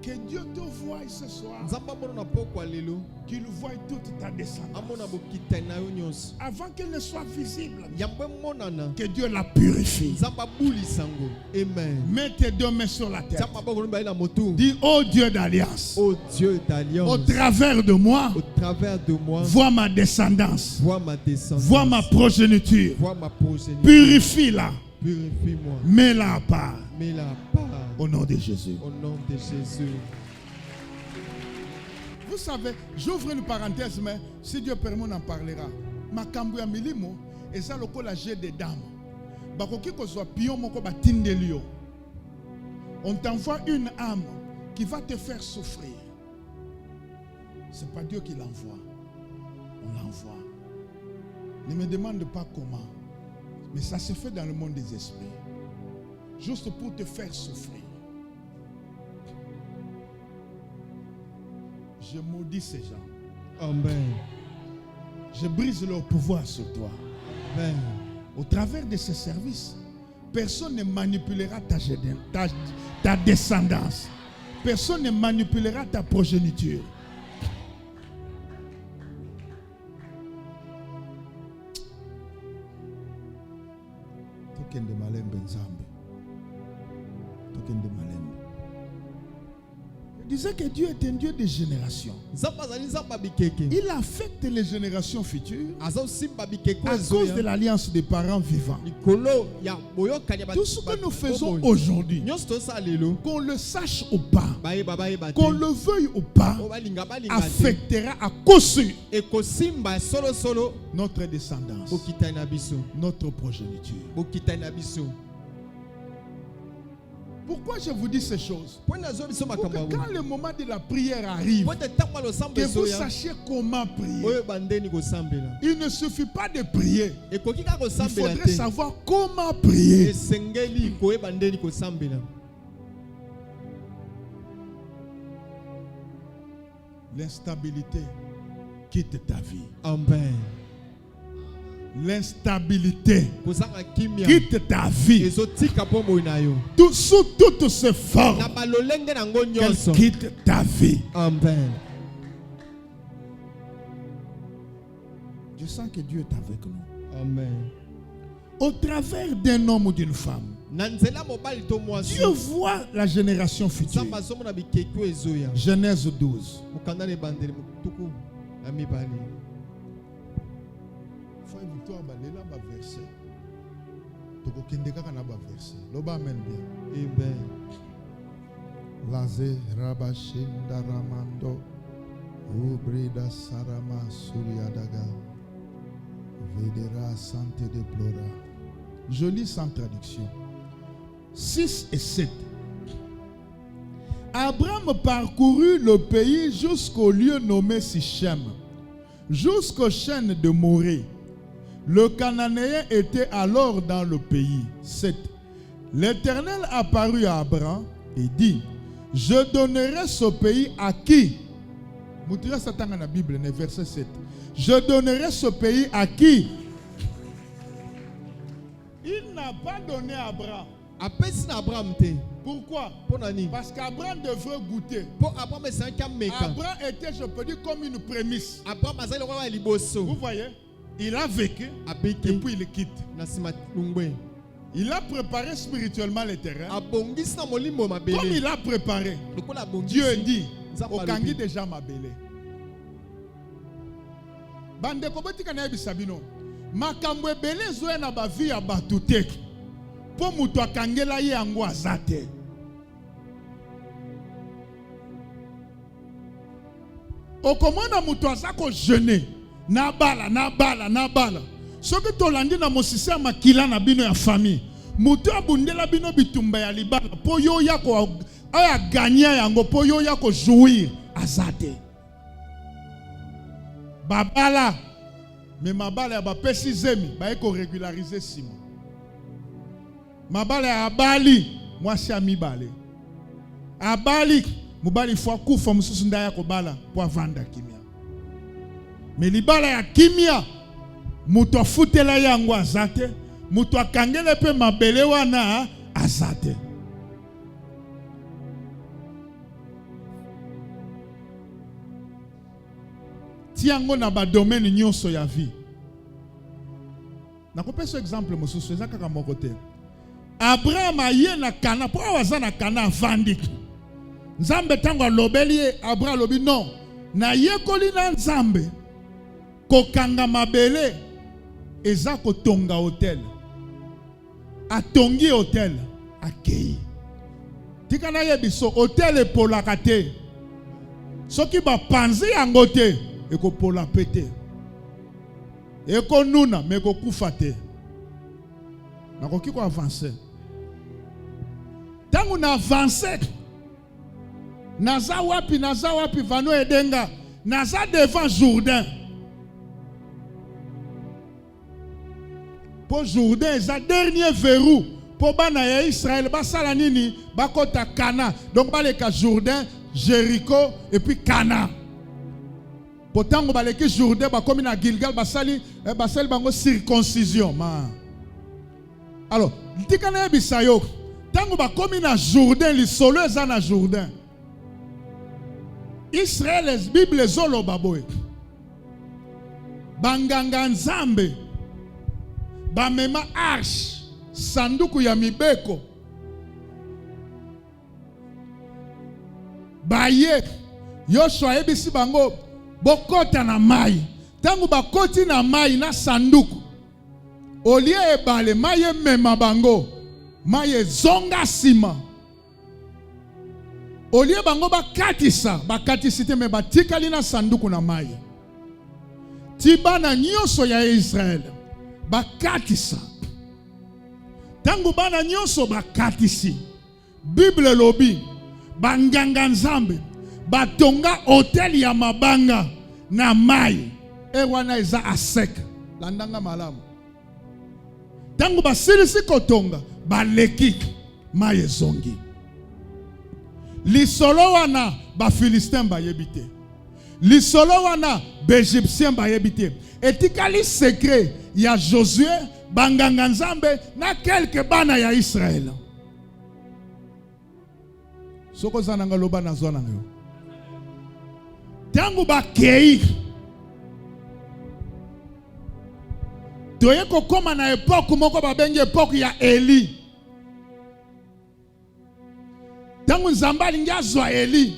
Que Dieu te voie ce soir. Qu'il voie toute ta descendance. Avant qu'elle ne soit visible. Que Dieu la purifie. Amen. Mets tes deux mains sur la tête. Dis, ô Dieu d'alliance. Ô Dieu d'alliance. Au travers de moi. Vois ma descendance. Vois ma progéniture. Purifie-la. Purifie-moi. Mets-la à part. Mets-la à part. Au nom de Jésus. Au nom de Jésus. Vous savez, j'ouvre une parenthèse, mais si Dieu permet, on en parlera. Makambu ya milimo, et ça le collage des dames. Bakoki ko soit pion moko batindelio. On t'envoie une âme qui va te faire souffrir. C'est pas Dieu qui l'envoie. On l'envoie. Ne me demande pas comment. Mais ça se fait dans le monde des esprits. Juste pour te faire souffrir. Je maudis ces gens. Amen. Je brise leur pouvoir sur toi. Amen. Au travers de ces services, personne ne manipulera ta descendance. Personne ne manipulera ta progéniture. Tokende malembe nzambe. Tokende malembe. Il disait que Dieu est un Dieu de génération. Il affecte les générations futures à cause de l'alliance des parents vivants. Tout ce que nous faisons aujourd'hui, qu'on le sache ou pas, qu'on le veuille ou pas, affectera à cause sûr notre descendance, notre progéniture. Pourquoi je vous dis ces choses? Pour que quand le moment de la prière arrive, que vous sachiez comment prier. Il ne suffit pas de prier. Il faudrait savoir comment prier. L'instabilité quitte ta vie. Amen. L'instabilité quitte ta vie. Sous toutes ces formes, qu'elle quitte ta vie. Amen. Je sens que Dieu est avec nous. Amen. Au travers d'un homme ou d'une femme, Dieu voit la génération future. Genèse 12. Amen. Laze rabashinda ramando ubrida sarama suryadaga vedera sante de plora. Je lis sans traduction. 6 et 7. Abraham parcourut le pays jusqu'au lieu nommé Sichem, jusqu'aux chaînes de Morée. Le Cananéen était alors dans le pays. 7. L'Éternel apparut à Abraham et dit, je donnerai ce pays à qui? La Bible, verset 7. Je donnerai ce pays à qui? Il n'a pas donné à Abraham. Pourquoi? Parce qu'Abraham devrait goûter. Abraham était, je peux dire, comme une prémisse. Vous voyez? Il a vécu et puis il quitte. Il a préparé spirituellement le terrain. Comme il a préparé, Dieu dit, Okangi déjà m'a belé. Bande koboti kana bisabino. Makambo ebele zoya na ba vie ya batutek. Po mutu akangela ye yango azate. okomona mutu azako jeûner na bala soki tolandi na mosisa makila na bino ya famille mutu abundela bino bitumba ya libala po yo ya ko aya gagner yango po yo ya ko jouir azate babala me mabala ya bapesi zemi baye ko régulariser sima mabala ya abali mwasi ya mibale abali mubali fwa kufa mususu ndaya ko bala po avanda kimia me libala ya kimia mutu afutela yango azate mutu akangele pe mabele wana azate tiango na ba domaine nyonso ya vie. Nakopesa exemple mosusu eza kaka moko te. Abraham aye na Kana po awaza na Kana avandi. Nzambe tango alobeli Abraham lobi non na yekoli na Nzambe kokanga mabele eza kotonga hotel. Atongi hotel akei. Tika na yebiso hotel epolaka te. Soki ba panzi yango te eko pola pete. Eko nuna meko kufa te. Nakoki ko avancer. Tangu na avancer naza wapi vano edenga naza devant Jourdain. Po Jourdain eza dernier verrou po bana ya Israël basala nini bakota Kana donc baleka Jourdain Jéricho et puis Kana. Pourtant, on baleki Jourdain bakomi na Gilgal basali bango circoncision ma. Alors, tikana bisayo tango bakomi na Jourdain lisolo eza na Jourdain. Israël Bible zolo baboy. Banganga Nzambe bamema arche sanduku ya mibeko. Baye Yoshua ebisi bango bokota na mai. Tangu bakoti na mai na sanduku olie ebale mai mema bango mai zonga sima. Olie bango bakatisi te me batikali na sanduku na mai. Tibana nyonso ya Israël bakatisa. Tangu bana nyonso bakatisi Bible lobi banganga Nzambe batonga hotel ya mabanga na mai ewana eza asek landanga malamu. Tangu basilisi kotonga baleki mai ezongi. Lisolo wana ba Philistin bayebi te. Lisolo wana ba Égyptien bayebi te. Etikali secret ya Josué banganga Nzambe na quelques bana ya Israël. Soko zananga loba na zona yo. Tangu bakei toye kokoma na époque moko babengi époque ya Eli. Tangu Nzambe alingi azwa Eli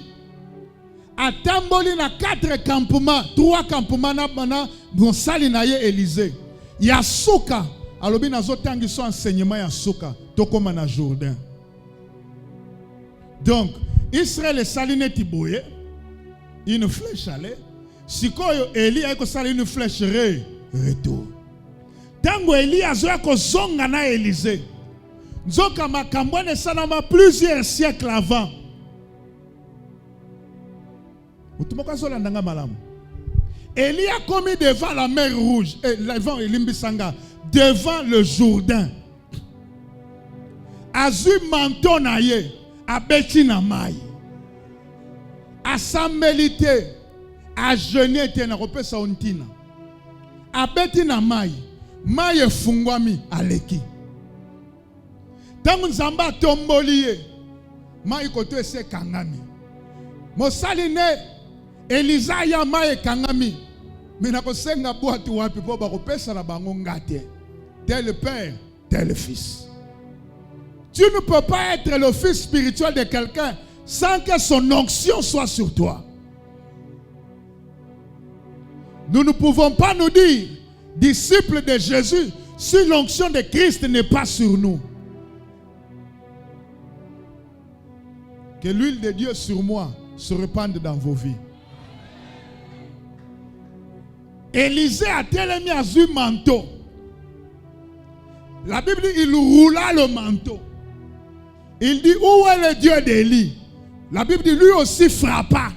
atamboli na 4 campements 3 campements na mosali na ye Élysée ya suka alobi nazotangi so enseignement ya suka tokoma na Jourdain. Donc Israël esali neti boye une flèche allait sikoyo Eli ayeko sala une flèche retour. Tango Eli azoya kozonga na Élysée nzoka makambo ne salama plusieurs siècles avant. Utumoko sola ndanga malamu. Eli a commis devant la mer Rouge et devant Elimbisanga devant le Jourdain. Azu manteau na ye abeti na mai. Asamelite a jeûné te na kopesa ontina. Abeti na mai. Mai efungwami aleki. Tangu Nzambe atomboli ye mai koto ese kangami. Mosali ne Eliza ya mai kangami. Mina kosenga bwatu wapi po bakopesa na bango ngate. Tel père, tel fils. Tu ne peux pas être le fils spirituel de quelqu'un sans que son onction soit sur toi. Nous ne pouvons pas nous dire disciples de Jésus si l'onction de Christ n'est pas sur nous. Que l'huile de Dieu sur moi se répande dans vos vies. Élisée a tellement azui manteau. La Bible dit il roula le manteau. Il dit où est le Dieu d'Élie? La Bible dit lui aussi frappa.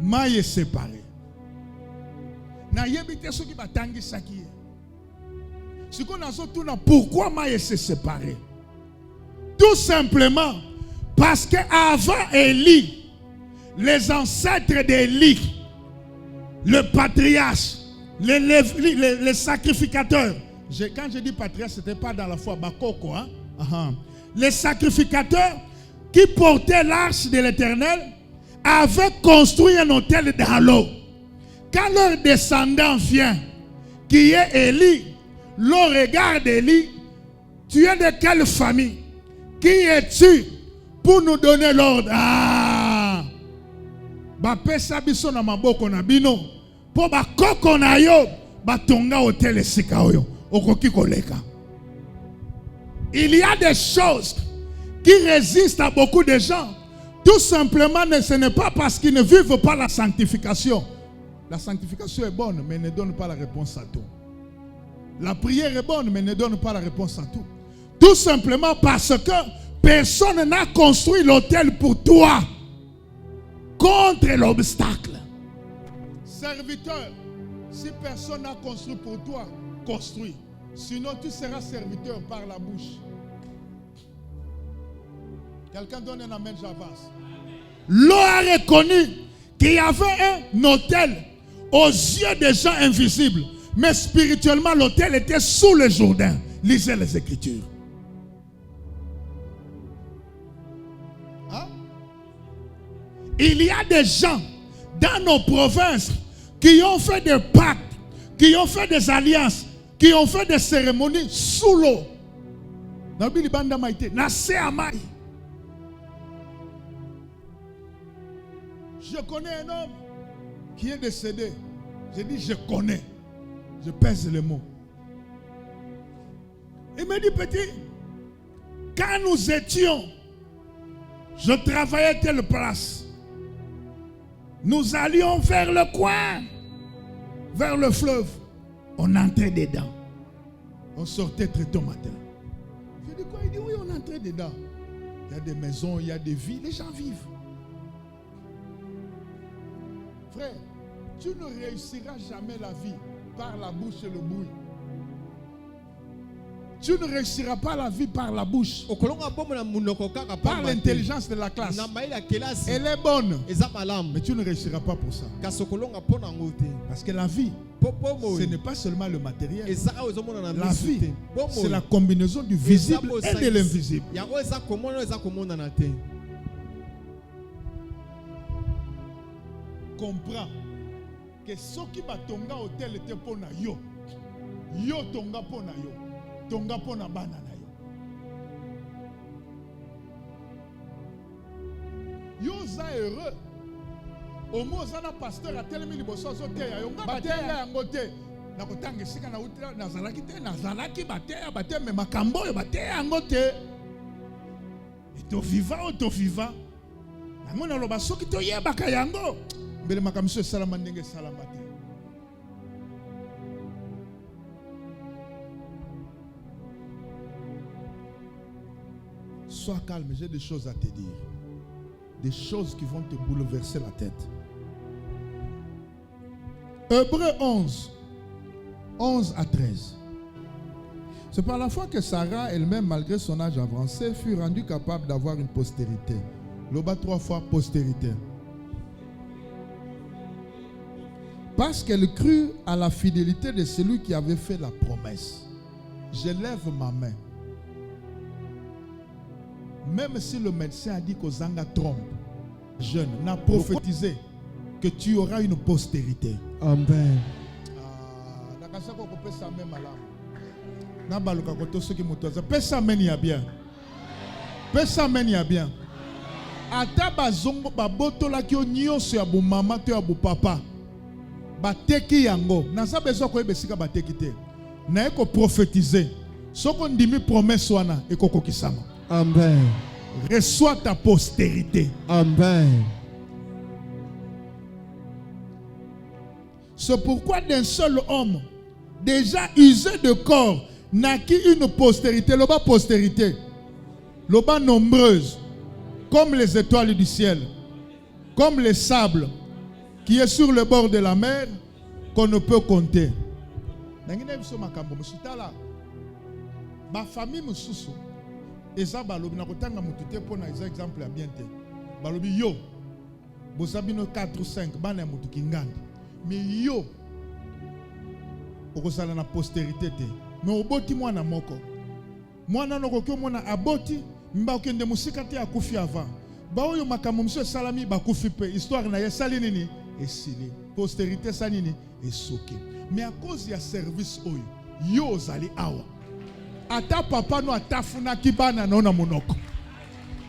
Maille est séparé. Na yebite ce qui batangi saki. Ce qu'on a surtout pourquoi Maille s'est séparé? Tout simplement parce que avant Élie, les ancêtres d'Élie, le patriarche, les sacrificateurs. Quand je dis patriarche, ce n'était pas dans la foi Bakoko. Hein? Les sacrificateurs qui portaient l'arche de l'Éternel avaient construit un autel dans l'eau. Quand leur descendant vient, qui est Élie, l'on regarde Élie, tu es de quelle famille? Qui es-tu pour nous donner l'ordre? Ah! Bapesa biso na maboko na bino. Po ba koko na yo, ba tonga hotel esika oyo. Okoki koleka. Il y a des choses qui résistent à beaucoup de gens. Tout simplement, ce n'est pas parce qu'ils ne vivent pas la sanctification. La sanctification est bonne, mais ne donne pas la réponse à tout. La prière est bonne, mais ne donne pas la réponse à tout. Tout simplement parce que personne n'a construit l'autel pour toi contre l'obstacle. Serviteur, si personne n'a construit pour toi, construis. Sinon, tu seras serviteur par la bouche. Quelqu'un donne un amen, j'avance. L'eau a reconnu qu'il y avait un autel aux yeux des gens invisibles. Mais spirituellement, l'autel était sous le Jourdain. Lisez les Écritures. Hein? Il y a des gens dans nos provinces qui ont fait des pactes, qui ont fait des alliances, qui ont fait des cérémonies sous l'eau. Je connais un homme qui est décédé. Je dis je connais. Je pèse le mot. Il me dit petit, quand nous étions, je travaillais à telle place. Nous allions vers le coin, vers le fleuve. On entrait dedans. On sortait très tôt matin. Je dis quoi? Il dit oui, on entrait dedans. Il y a des maisons, il y a des vies, les gens vivent. Frère, tu ne réussiras jamais la vie par la bouche et le bruit. Tu ne réussiras pas la vie par la bouche. Par l'intelligence de la classe. Elle est bonne. Mais tu ne réussiras pas pour ça. Parce que la vie, ce n'est pas seulement le matériel. La vie, c'est la combinaison du visible et de l'invisible. Comprends que ce qui va tonga hôtel était pour na yo. Yo tonga pour na yo. Tonga pour na bana na yo. Yo za heureux. Au moins za na pasteur a tellement liboso zo te ya yo. Batenga yango te. Na kotanga sika na utila na zalaki te na zalaki bate me makambo yo bate yango te. Et to viva. Na mona lo basoki to yebaka yango. Mbele makamso salama ndenge salama te. Sois calme, j'ai des choses à te dire. Des choses qui vont te bouleverser la tête. Hébreux 11, 11 à 13. C'est par la foi que Sarah elle-même, malgré son âge avancé, fut rendue capable d'avoir une postérité. Loba 3 fois postérité. Parce qu'elle crut à la fidélité de celui qui avait fait la promesse. Je lève ma main. Même si le médecin a dit qu'Ozanga trompe, jeune, n'a prophétisé que tu auras une postérité. Amen. Pesa meni ya bien. Pesa meni ya bien. Ata bazongo baboto la ki onyoso ya bu mama to ya bu papa. Bateki yango. Nasa besoin ko ebesika bateki te. Na eko prophétiser. Soko ndimi promesse wana eko kokisama. Amen. Reçois ta postérité. Amen. C'est pourquoi d'un seul homme, déjà usé de corps, naquit une postérité, l'oba postérité, l'oba nombreuse, comme les étoiles du ciel, comme les sables qui est sur le bord de la mer, qu'on ne peut compter. Ma famille me sous et ça balobi na kotanga mutute pona isa exemple ya bien te balobi yo bosabino 4 ou 5 bana mutuki ngandi mais yo okosala na postérité te mais oboti mwana moko mwana noko mwana aboti mba okende musika te akufi avant ba oyo makambo mso salami bakufi pe histoire na yesali nini esili postérité sanini esoki mais à cause ya service oyo yo zali awa ata papa no atafuna kibana na monoko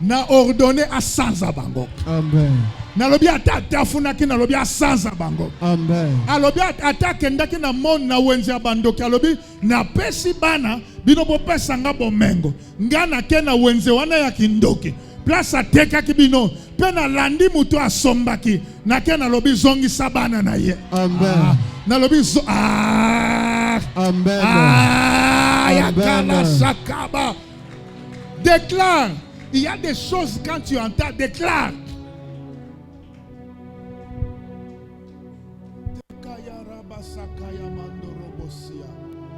na ordonné à sanza bango. Amen. Na lobi ata tafuna ki na lobi a sanza bango. Amen. A lobi ata kendaki na mon na wenze abandoki a lobi na pesi bana bino bo pesa nga bomengo ngana ke na wenze wana ya kindoki place ateka ki bino pe na landi mutu asombaki na ke na lobi zongi sabana na ye. Amen. Na lobi Amen. Déclare. Il y a des choses quand tu entends, déclare.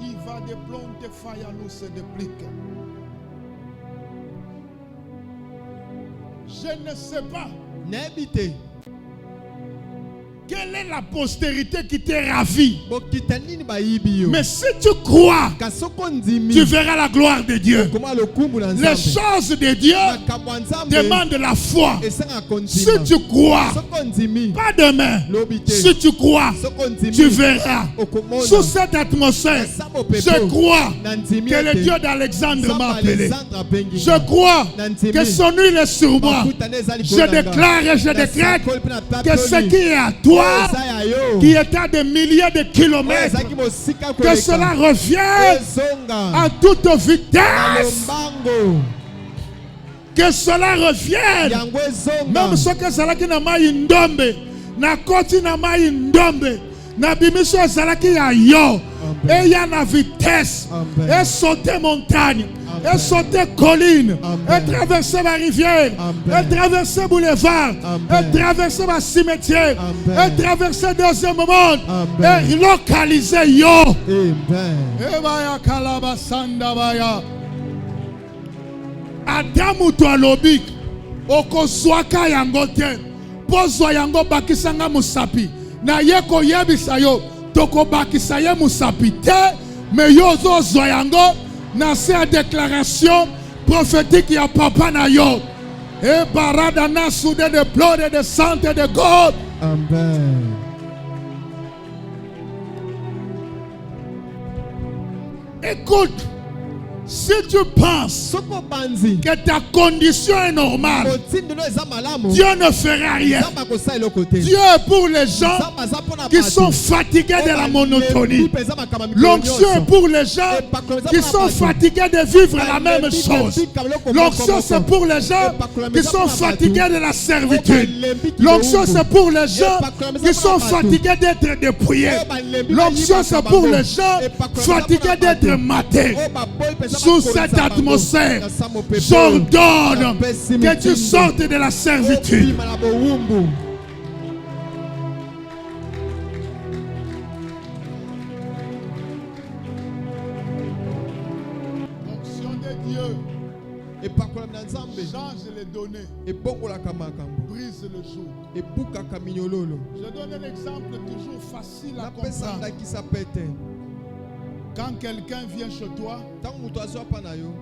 Il va de plantes fayanou se déplique. Je ne sais pas. N'habitez. Quelle est la postérité qui t'est ravie? Mais si tu crois, tu verras la gloire de Dieu. Les choses de Dieu demandent la foi. Si tu crois, pas demain. Si tu crois, tu verras. Sous cette atmosphère, je crois que le Dieu d'Alexandre m'a appelé. Je crois que son huile est sur moi. Je déclare et je décrète que ce qui est à toi, qui est à des milliers de kilomètres, que cela revienne à toute vitesse, que cela revienne, même ce que cela qui n'a pas une dombe, n'a koti n'a pas une dombe, n'a bimiso cela qui a yo, et y a la vitesse, et sauter montagne, et sauter colline, et traverser la rivière, et traverser boulevard, et traverser la cimetière, et traverser deuxième monde, et localiser yo. Et baya kalabasanda baya. Adamu to alobik, okozwaka yango te, pozwa yango bakisanga musapi, na yeko yebisa yo, toko bakisa ye musapi te, mais yo zo yango, na sa déclaration prophétique ya papa na yo. Et barada na soudé de blood et de sang et de God. Amen. Écoute, si tu penses que ta condition est normale, Dieu ne fera rien. Dieu est pour les gens qui sont fatigués de la monotonie. L'onction est pour les gens qui sont fatigués de vivre la même chose. L'onction c'est pour les gens qui sont fatigués de la servitude. L'onction c'est pour les gens qui sont fatigués d'être dépouillés. L'onction c'est pour les gens fatigués d'être matés. Sous cette atmosphère, j'ordonne que tu sortes de la servitude. L'onction de Dieu change les données, brise le jour. Je donne un exemple toujours facile à comprendre. Quand quelqu'un vient chez toi,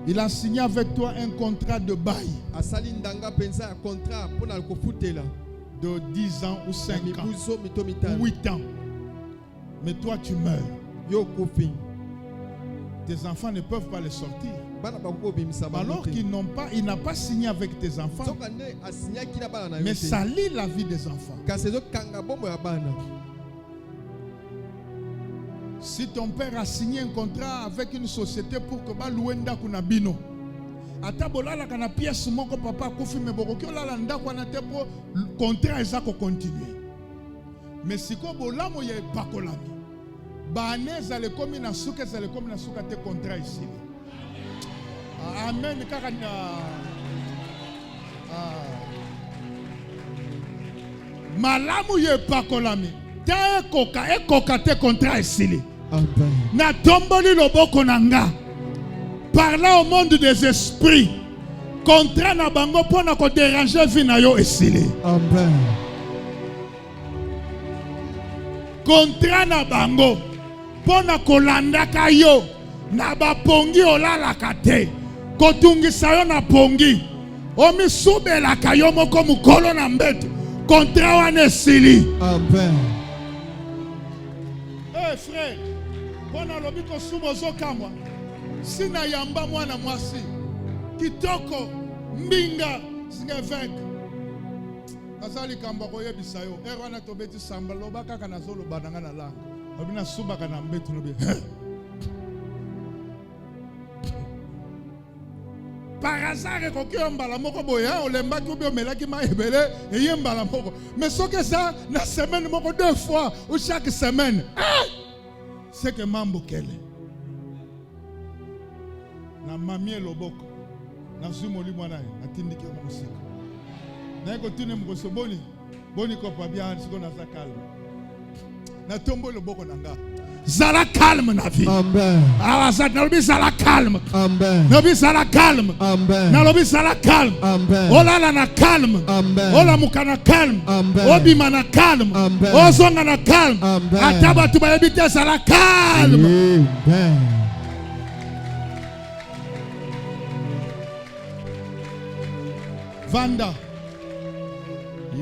il a signé avec toi un contrat de bail de 10 ans ou 5 ans ou 8 ans. Mais toi tu meurs. Tes enfants ne peuvent pas les sortir. Alors qu'il n'a pas signé avec tes enfants. Mais ça lie la vie des enfants. Si ton père a signé un contrat avec une société pour que ba louenda kuna bino, atabola la kana pièce moko papa kofi me boko la ndako na te pour contrat ezako continuer. Mais si ko bolamu ye pakolami. Baneza le komi na suka za le komi na suka te contrat ici. Amen kakana. Malamu ye pakolami. Ta ekoka te contrat ici. Amen. Na tomboli loboko nanga. Parla au monde des esprits. Contrat na bango pona ko déranger vie na yo esili. Amen. Contrat na bango pona kolanda ka yo na bapongi olalaka te kotungisa yo na pongi omisubela ka yo moko mukolo na mbeto contrat wana esili. Amen. Eh frère, pona lobi ko sumo zokamwa sina yamba mwana mwasi kitoko mbinga singevek azali kamba koyebisa yo erwana tobeti samba loba kaka nazolo bananga na langa obina subaka na mbetu lobi par hasard koki mbala moko boya olembaki obi omelaki ma ebele eye mbala moko mais soki ça na semaine moko 2 fois ou chaque semaine c'est que mambo kele na mamie loboko na zumoli mwana atindiki na musika na ko tune mkoso boni ko pa bien siko na za calme na tombo loboko nanga zala calme na vie. Amen. Alors ça na lobi zala calme. Amen. Na lobi zala calme. Amen. Na lobi zala calme. Amen. Olala na calme. Amen. Ola mukana calme. Amen. Obima na calme. Amen. Ozonga na calme. Amen. Ataba tu ba ebite zala calme. Amen. Vanda.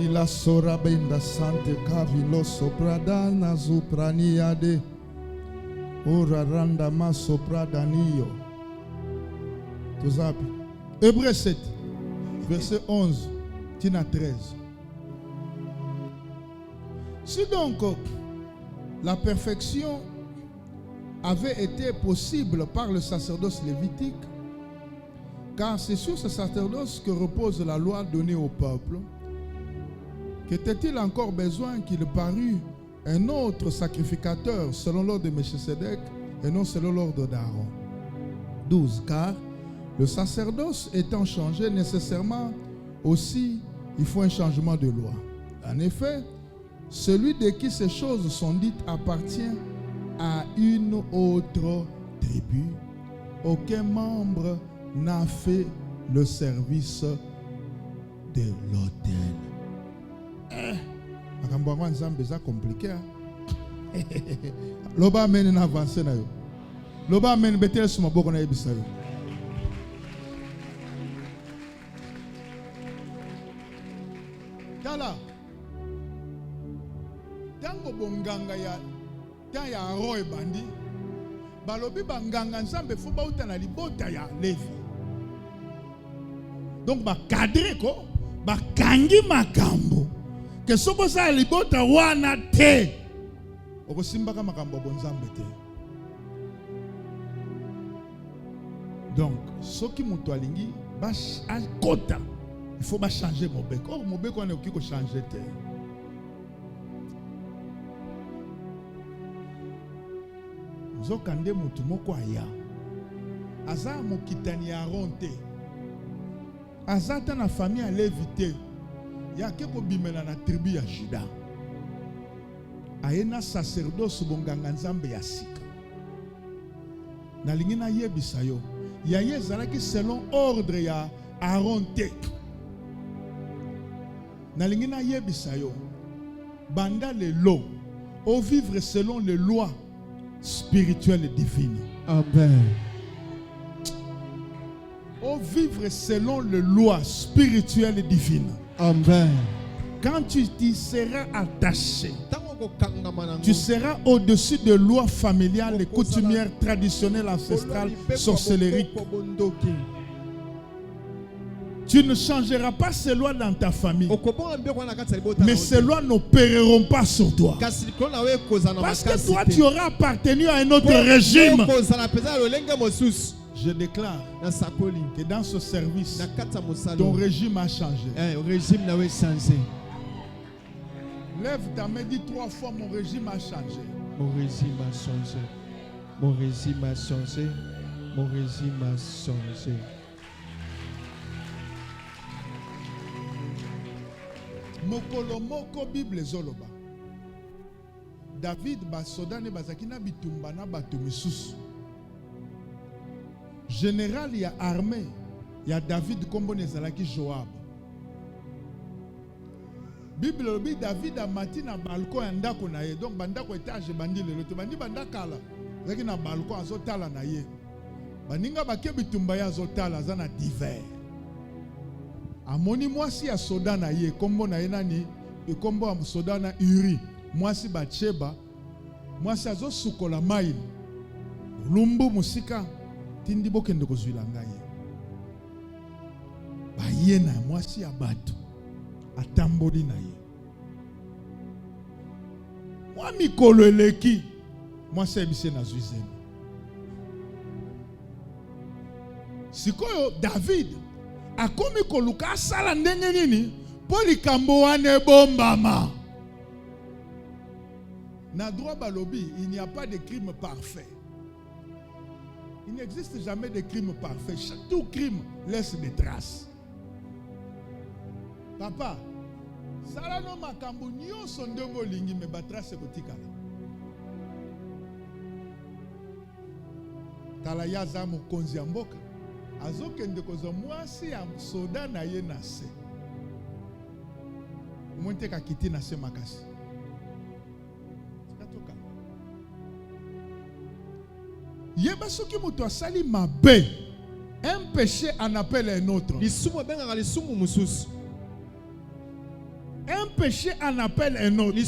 Ila sora benda sante kavilo soprada na zupraniade. Ora randa ma sopradaniyo. Tuzapi. Hébreux 7, verset 11, tina 13. Si donc la perfection avait été possible par le sacerdoce lévitique, car c'est sur ce sacerdoce que repose la loi donnée au peuple, qu'était-il encore besoin qu'il parût un autre sacrificateur selon l'ordre de Melchisedec et non selon l'ordre d'Aaron? 12. Car le sacerdoce étant changé nécessairement aussi, il faut un changement de loi. En effet, celui de qui ces choses sont dites appartient à une autre tribu. Aucun membre n'a fait le service de l'autel. Makambo nzambe za compliqué. Loba amen na avancer na yo. Loba amen betel suma boko na yebisa yo. Tala. Tango bonganga ya roe bandi. Balobi banganga nzambe fo bauta na libota ya Levi. Donc ba cadre ko ba kangi makambo. Que soko sa libota wana te okosimbaka makambo bonzambe te. Donc soki muto alingi ba akota il faut ba changer mobeko. Or mobeko wana okiko changer te. Nzokande mutu moko aya aza mokitani ya Aaron te, aza ta na famille ya Levi te, ya ke ko bimela na tribu ya Juda, ayena sacerdoce bonganga nzambe ya sika. Nalingi na yebisa yo ya ye ezalaki selon ordre ya Aaron te. Nalingi na yebisa yo banda lelo au vivre selon les lois spirituelles et divines. Amen. Au vivre selon les lois spirituelles et divines. Amen. Quand tu t'y seras attaché, tu seras au-dessus de lois familiales et coutumières traditionnelles, ancestrales, sorcelleriques. Tu ne changeras pas ces lois dans ta famille. Mais ces lois n'opéreront pas sur toi. Parce que toi, tu auras appartenu à un autre régime. Je déclare que dans ce service, ton régime a changé. Lève ta main, dis 3 fois, mon régime a changé. Mon régime a changé. Mon régime a changé. Mon régime a changé. Mokolo moko Bible zoloba. David basodane bazaki na bitumba na bato misusu. Général ya armée ya David kombo nezalaki Joab. Bible lobi David a mati na balcon ya ndako na ye. Donc bandako étage bandi lelo te bandi bandakala. Zaki na balcon azotala na ye. Baninga bake bitumba ya azotala azana divers. Amoni mwasi ya soda na ye kombo na ye nani e kombo ya soda na Uri mwasi Batsheba mwasi azo sukola maili lumbu musika tindi bokende kozwila ngai baye na mwasi ya bato atamboli na ye mwa mikolo eleki mwasi ebise na zwizeni sikoyo David akomi koluka asala ndenge nini po likambo wana ebombama. Na droit balobi, il n'y a pas de crime parfait. Il n'existe jamais de crime parfait. Tout crime laisse des traces. Papa, sala no makambo nyonso ndenge olingi me batrace kotikala. Tala yaza mokonzi ya mboka. Azokende koza mwasi ya soda na ye na se. Monte kakiti na se makasi. Katoka. Yeba soki moto asali mabe. Un péché en appelle un autre. Un péché en appelle un autre.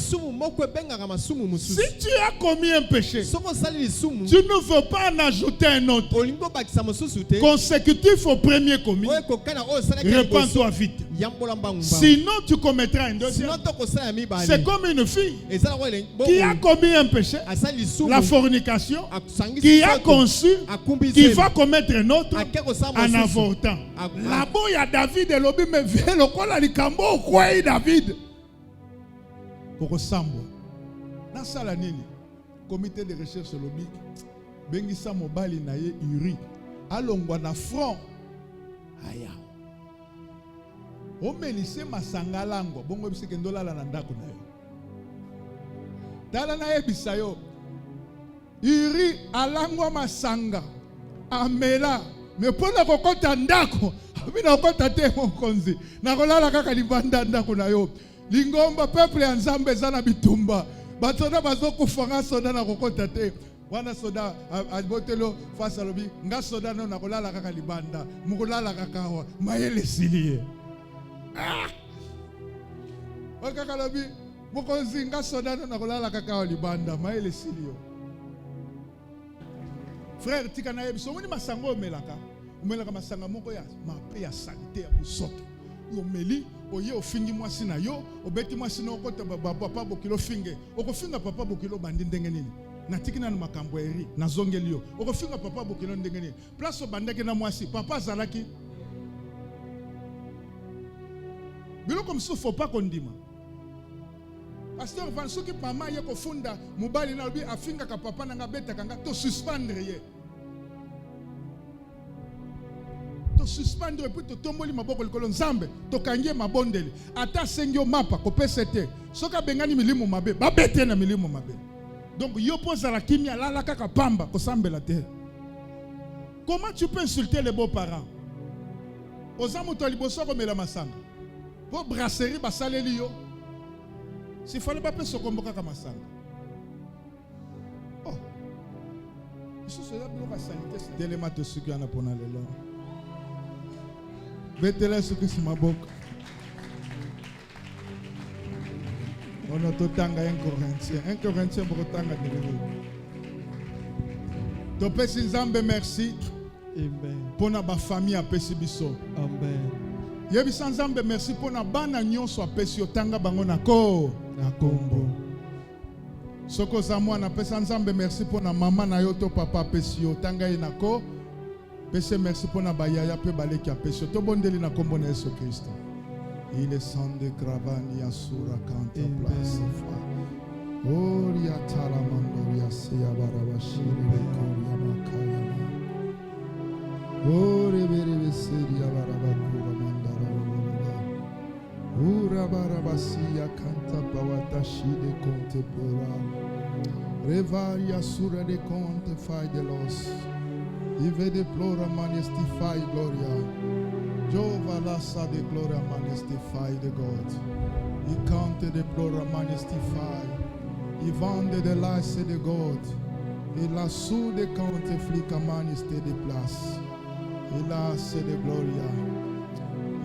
Si tu as commis un péché, tu ne veux pas en ajouter un autre. Consécutif au premier commis, répands-toi vite. Sinon, tu commettras un deuxième. C'est comme une fille qui a commis un péché, la fornication, qui a conçu, qui va commettre un autre en avortant. Là-bas, il y a David et l'obé, mais viens le col à l'icambo, quoi, David? Pour ressemble. Dans ça, comité de recherche lobby, Bengisa Mobali naye Uri, alongwa na front. Aya. Omelise masanga lango, bongo bisike ndola la ndako na yo. Tala na yebisa yo. Uri alangwa masanga. Amela. Me pona kokota ndako. Mina kokota te mokonzi. Na kolala kaka libanda ndako na yo. Lingomba peuple ya Nzambe zana bitumba. Batoda bazokufanga soda na kokota te. Wana soda abotelo face alobi nga soda no na kolala kaka libanda. Mukolala kaka wa mayele silie. Ah! Wakaka lobi mukonzi nga soda no na kolala kaka wa libanda mayele silio. Frère tika na yebiso woni masango omelaka. Omelaka masanga moko ya mape ya salite ya busoto. Yo meli oye ofingi mwasi na yo obeti mwasi na okota papa bokilo finge okofinga papa bokilo bandi ndenge nini na tikina na makambo eri na zongeli yo okofinga papa bokilo ndenge nini place obandeke na mwasi papa zalaki biloko msusu faut pas kondima pasteur van soki mama ye kofunda mobali na lobi afinga ka papa na nga beta kanga to suspendre ye suspendre puis to tomboli maboko likolo Nzambe to kangie mabondeli ata sengio mapa ko PCT soka bengani milimo mabe babete na milimo mabe donc yo posa la kimia la kaka pamba ko sambela te. Comment tu peux insulter les beaux-parents? Ozamu to liboso ko mela masanga po brasserie basaleli yo si fallait pas peso komboka ka masanga. Oh isso cela bloque la sanité c'est tellement de ce qu'il y en a pour aller là. Betela sukisi maboko. On a totanga 1 Corinthien pour tanga de to pesi Nzambe merci. Amen. Pour na ba famille a pesi biso. Amen. Yebisa Nzambe merci pour na bana nyonso a pesi otanga bango na ko na kombo. Soko za mwana pesa Nzambe merci pour na mama na yo to papa pesi otanga ina ko. Pese merci pour na bayaya pe baleki a pesi to bondeli na kombo na Yesu Kristo. Il est sans de Gravani Asura Kanta Place. Oria Talamandoria Sea Barabashiri Koria Makayama. Ore Bere Seria Barabakura Mandara. Ura Barabasia Kanta Bawatashi de Conte Plura. Revaria Sura de Conte Fai de los. Ive de Plora Manestify Gloria. Jova Lassa de Gloria Manestify the God. I cante de Plora Manestify. I vende de lasse de God. Et la sous de Cante Flica Manesté de place. Et lasse de Gloria.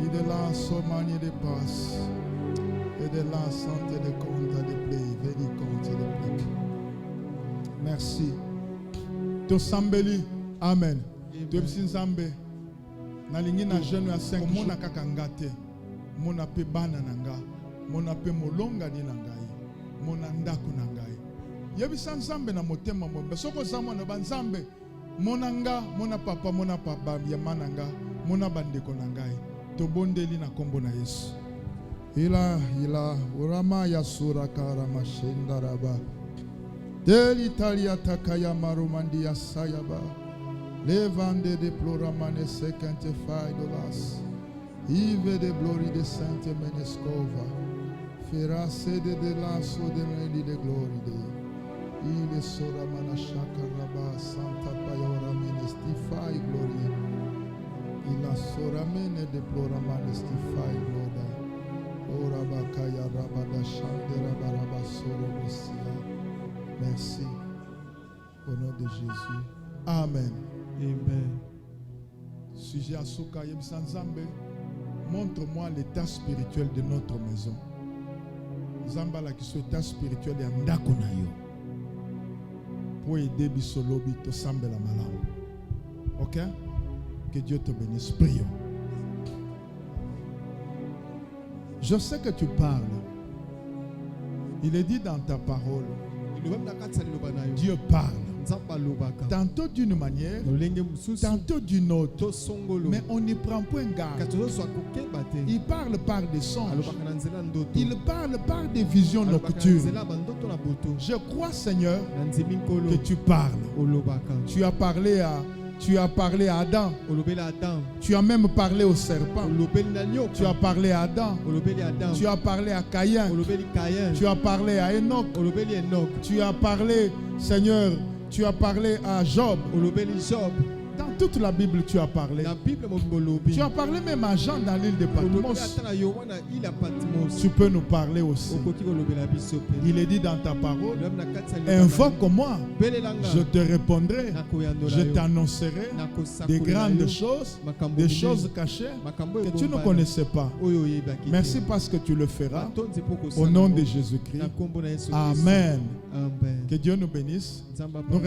Et de la somanie de passe. Et de la santé de Conte de play. Vedi Conte de play. Merci. Tosambeli. Amen. Tobsin Zambe. Nalingi na jeune ya 5 jours. Mona kaka ngate. Mona pe bana nanga. Mona pe molonga di nangai. Mona ndako nangai. Yebisa Nzambe na motema mombe. Soko zamo na banzambe. Mona nga, mona papa ya mananga. Mona bandeko nangai. Tobondeli na kombo na Yesu. Ila urama ya sura karama shendaraba. Deli talia takaya marumandi ya sayaba. Levande de ploramane secante fai dolas. Ive de glory de sante menescova. Ferase de lasso de rendi de glory de. Ile sora manashaka raba santa payora menestify glory. Ila sora mene de ploramane stify gloda. Ora bakaya rabada chandera baraba soro bosia. Merci. Au nom de Jésus. Amen. Amen. Sujet à Soka Yebsan Zambé, montre-moi l'état spirituel de notre maison. Zambala qui soit état spirituel de Andako na yo. Pour aider Bisolobi to Sambela Malam. Ok? Que Dieu te bénisse. Prions. Je sais que tu parles. Il est dit dans ta parole. Dieu parle. Tantôt d'une manière, tantôt d'une autre. Mais on n'y prend point garde. Il parle par des songes. Il parle par des visions nocturnes. Je crois, Seigneur, que tu parles. Tu as parlé à Adam. Tu as même parlé au serpent. Tu as parlé à Adam. Tu as parlé à Caïn. Tu as parlé à Enoch. Tu as parlé, Seigneur, tu as parlé à Job. Dans toute la Bible, tu as parlé. Tu as parlé même à Jean dans l'île de Patmos. Tu peux nous parler aussi. Il est dit dans ta parole, invoque-moi, je te répondrai, je t'annoncerai des grandes choses, des choses cachées que tu ne connaissais pas. Merci parce que tu le feras. Au nom de Jésus-Christ. Amen. Que Dieu nous bénisse. Nous